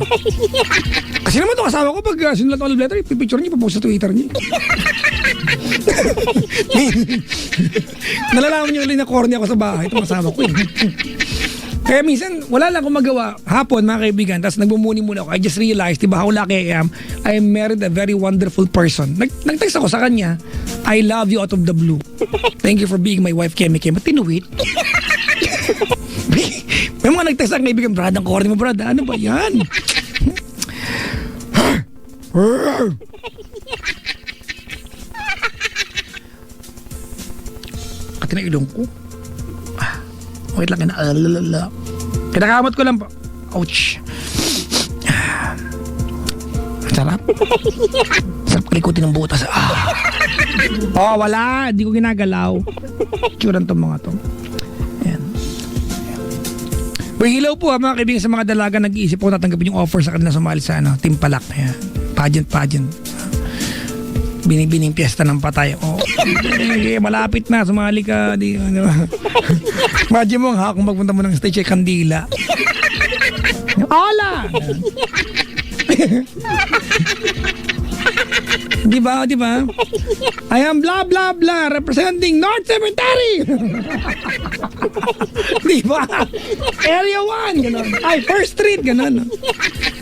Kasi naman itong asawa ko, pag sinulat ko love letter, ipipicture niya, ipapost sa Twitter niya. Nalalaman niyo ulit na corny ako sa bahay, itong asawa ko. Kaya minsan, wala lang akong magawa. Hapon, mga kaibigan, tapos nagbumuni muna ako. I just realized, diba, how lucky I am. I married a very wonderful person. Nag-text ako sa kanya, I love you out of the blue. Thank you for being my wife, Kemi. Tinuwit. May mga nag-text ang kaibigan, Brad, ang corny mo, Brad. Ano ba yan? Kati na ilong ko. Wait lang, kinakamot ko lang po. Ouch. Sarap. Sarap kalikutin ng butas. Wala. Hindi ko ginagalaw. Tsuran tong mga to. Ayan. Hilaw po mga kaibigan sa mga dalaga, nag-iisip po natanggapin yung offer sa kanila sumali sa Timpalak. Ayan. Pageant. Binibining piyesta ng patay. Malapit na, sumali ka. Imagine mo kung magpunta mo ng stage ay kandila. Hola! Di ba? I am blah blah blah representing North Cemetery. Di ba? Area 1, gano'n. Ay, First Street, gano'n.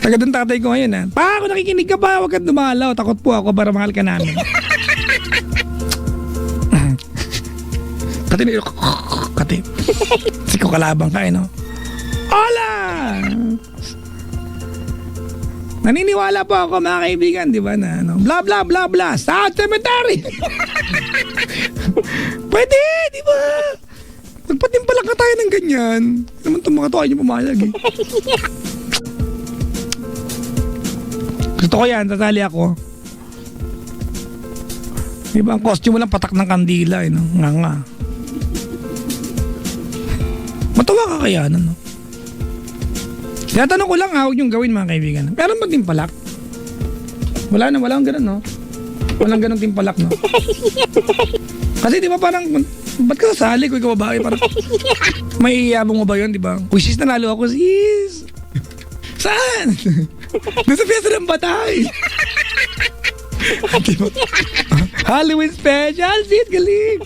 Taga doon tatay ko ngayon, Pa, kung nakikinig ka ba, huwag ka dumalaw. Takot po ako para mahal ka namin. Kati. Siko kalabang ka, no? Hola! Naniniwala po ako, mga kaibigan, di ba, na blah blah blah blah South Cemetery. Pwede, di ba? Magpatimpalak ka tayo ng ganyan. Naman itong mga to, ayaw niyo pumayag eh. Gusto ko yan, sasali ako. Di ba, ang costume mo lang patak ng kandila, no? Nga. Matawa ka kaya, no? Tinatanong ko lang, huwag niyong gawin mga kaibigan. Meron ba timpalak? Wala akong ganun, no? Walang ganun timpalak, no? Kasi di ba parang, ba't ka sasali kung ikaw babae? Parang, may iyabong mo ba yun, di ba? Uy, sis, nanalo ako, sis! Saan? Doon sa Fiesta ng Batay! Diba? Halloween special, sis, galing!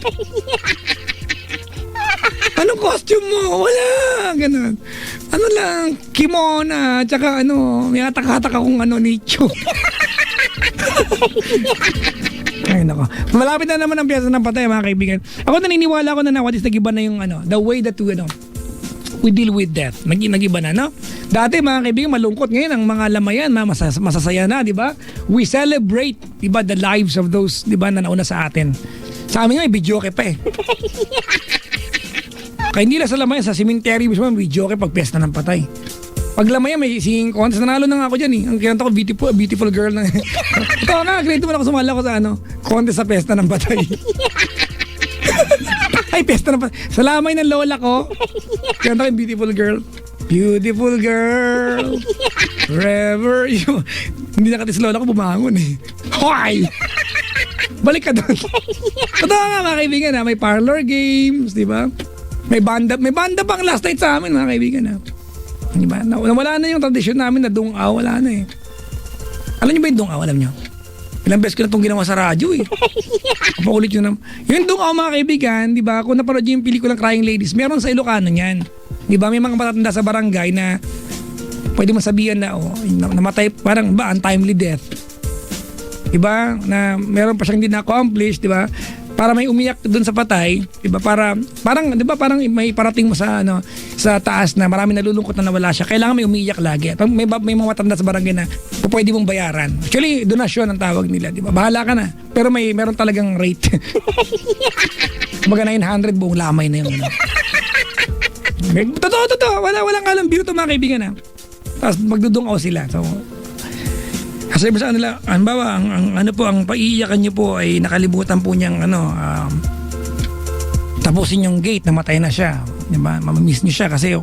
Anong costume mo? Wala! Ganun. Ano lang, kimono, tsaka may hatak-hatak akong nicho. Ay, nako. Malapit na naman ang Fiesta ng Patay, mga kaibigan. Ako naniniwala ko na what is nag-iba na yung the way that we deal with death. Nag-iba na, no? Dati, mga kaibigan, malungkot. Ngayon, ang mga lamayan, masasaya na, di ba? We celebrate, di ba, the lives of those, di ba, na nauna sa atin. Sa amin nga, may videoke pa eh. Kaya hindi lang sa lamayan, sa cemetery mismo, may videoke pag Fiesta ng Patay. Pag lamayan, may singing contest. Nanalo na nga ako dyan eh. Ang kinanta ko, beautiful girl na. Ito nga, grade 2 man ako, sumala ko sa contest sa Fiesta ng Patay. Ay, Fiesta ng Patay. Sa lamay ng lola ko, kinanta ko yung beautiful girl. Beautiful girl, forever you. Hindi nakatis lola ko, bumangon eh. Hoy! Balik ka doon. Totoo nga mga kaibigan, may parlor games, di ba? May banda pang last night sa amin mga kaibigan. Diba? Nawala na yung tradisyon namin na dungaw, wala na eh. Alam niyo ba yung dungaw, alam niyo? Ilang beses ko na itong ginawa sa radyo eh. Kapakulit yun naman. Yung dungaw mga kaibigan, di ba? Kung napanood yung pelikulang Crying Ladies, meron sa Ilocano niyan. Di ba? May mga matatanda sa barangay na pwede masabihan na namatay, parang untimely death. Di ba? Na meron pa siyang hindi na-accomplish, di ba? Para may umiyak doon sa patay, 'di ba? Parang 'di ba parang may parating mo sa sa taas na marami nalulungkot na nawala siya. Kailangan may umiyak lagi. At may mga matanda sa barangay na pwede mong bayaran. Actually, donasyon ang tawag nila, 'di ba? Bahala ka na. Pero meron talagang rate. Mga 900 buong lamay na 'yung Totoo. Walang alam biro to mga kaibigan Tapos magdudungaw sila. So, kasi sa kanila, halimbawa, ang paiiyakan niyo po ay nakalimutan po niyang tapusin yung gate, namatay na siya. Diba? Mamamiss niyo siya kasi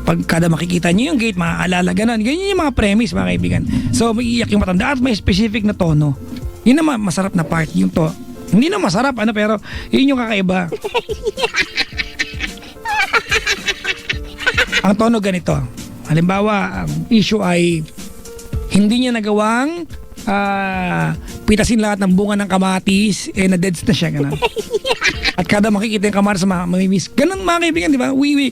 pag kada makikita niyo yung gate, maaalala ganon. Ganyan yung mga premise mga kaibigan. So, maiiyak yung matanda at may specific na tono. Yun na masarap na part yung to. Hindi na masarap, pero yun yung kakaiba. Ang tono ganito. Halimbawa, ang issue ay hindi niya nagawang pitasin lahat ng bunga ng kamatis, na-deads na siya, gano'n. At kada makikita yung kamatis, mamimiss. Ganun mga kaibigan, di ba? We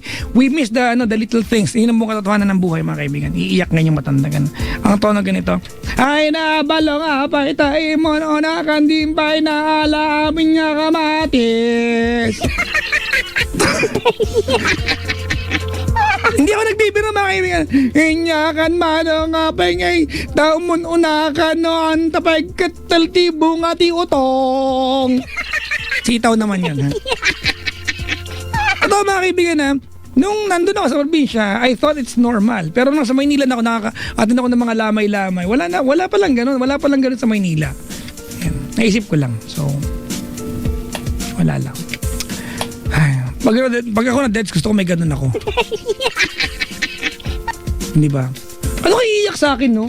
miss the little things. Yun ang buong katotohanan ng buhay, mga kaibigan. Iiyak nga yung matanda, gano'n. Ang tono ganito. Ay nabalo nga pa itay mo na kandim pa'y naalamin nga kamatis. Hindi ako nagbibiro mga kaibigan. Inyakan mano nga pa ngay. Taumon unakan no ang tapag kataltibo nga ti utong. Sitaw naman yan Ito mga kaibigan nung nandun ako sa probinsya, I thought it's normal. Pero nung sa Maynila na ako nakaka-attend ako ng mga lamay-lamay. Wala pa lang ganun sa Maynila. Yan. Naisip ko lang. So, wala lang. Pag ako na-deads, gusto ko may ganun ako. Hindi ba? Ano kayo iiyak sa akin, no?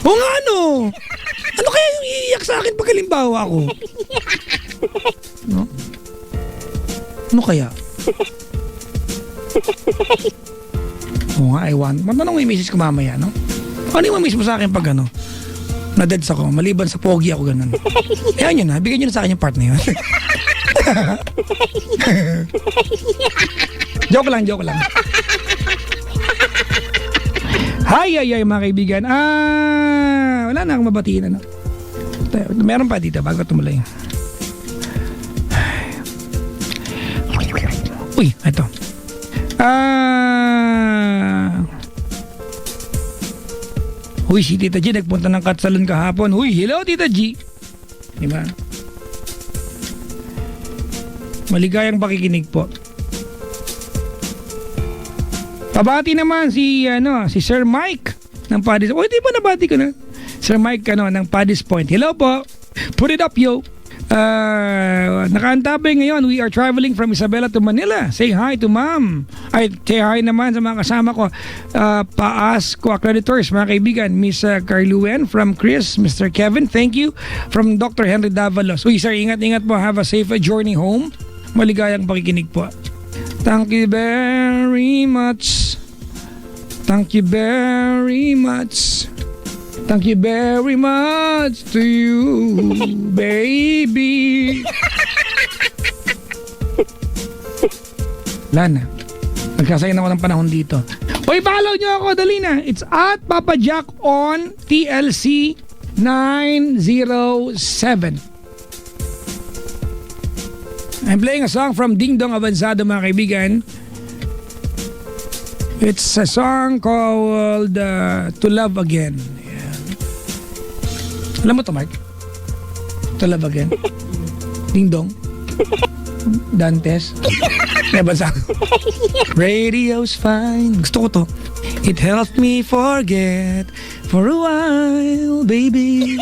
O nga, ano? Ano kaya yung iiyak sa akin pag halimbawa ako? No? Ano kaya? O nga, I want. Matanong yung misis ko mamaya, no? Ano yung misis mo sa akin pag na-deads ako, maliban sa pogi ako ganun. Ayan yun na, bigyan nyo na sa akin yung part na yun. Joke lang. Ay, mga kaibigan. Wala na akong mabatiin. Meron pa dito bago tumuloy. Uy, ito. Uy, si Tita G nagpunta ng cut salon kahapon. Uy, hello Tita G. Diba? Maligayang pakikinig po. Pabati naman si Sir Mike ng Paddy's. Di ba nabati ko na? Sir Mike ng Paddy's Point. Hello po. Put it up, yo. Nakaantabay ngayon. We are traveling from Isabela to Manila. Say hi to ma'am. Ay, say hi naman sa mga kasama ko. Paas co-accreditors, mga kaibigan. Miss Carluen from Chris, Mr. Kevin, thank you. From Dr. Henry Davalos. Uy, sir, ingat-ingat po. Have a safe journey home. Maligayang pakikinig po. Thank you very much. Thank you very much. Thank you very much to you, baby. Lana, nagkasayang ako ng panahon dito. Uy, follow nyo ako, dali na. It's at Papa Jack on TLC 907. I'm playing a song from Ding Dong Avanzado, mga kaibigan. It's a song called To Love Again. Yeah. Alam mo to, Mark? To Love Again. Ding Dong. Dantes. Avanzado. Radio's fine. Gusto ko to. It helped me forget for a while, baby.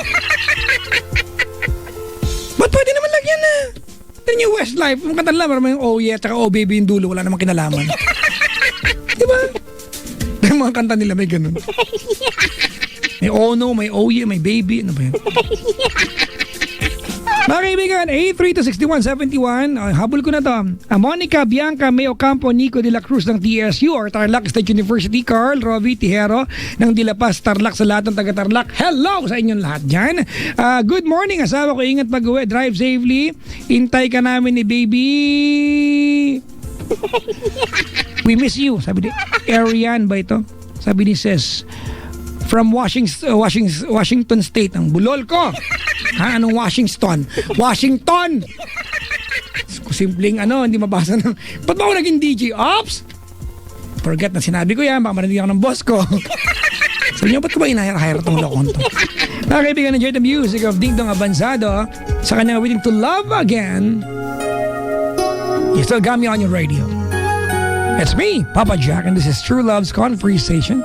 Ba't pwede naman lagyan na? Ito yung Westlife. Yung kanta lang, parang yung oh yeah, tsaka oh baby yung dulo. Wala namang kinalaman. Diba? Yung mga kanta nila may ganun. May oh no, may oh yeah, may baby. Ano ba yan? Mga kaibigan, 832-6171. Habol ko na to. Monica, Bianca, May Ocampo, Nico de la Cruz ng TSU or Tarlac State University, Carl, Rovi, Tijero ng De La Paz, Tarlac sa lahat ng taga-Tarlac. Hello sa inyong lahat dyan. Good morning, asawa ko. Ingat pag-uwi. Drive safely. Intay ka namin ni baby. We miss you. Sabi ni Ariane ba ito? Sabi ni Ses. From Washington State. Ang bulol ko. Ha? Anong Washington? Washington! Simpleng hindi mabasa ng... Ba't ba ako naging DJ? Ops! Forget na sinabi ko yan. Baka marinig ako ng boss ko. Sabi niyo, ba't ko ba inahire-hire itong lokon to? Mga kaibigan, enjoy the music of Ding Dong Avanzado sa kanyang Waiting to Love Again. You still got me on your radio. It's me, Papa Jack, and this is True Love's Conversation.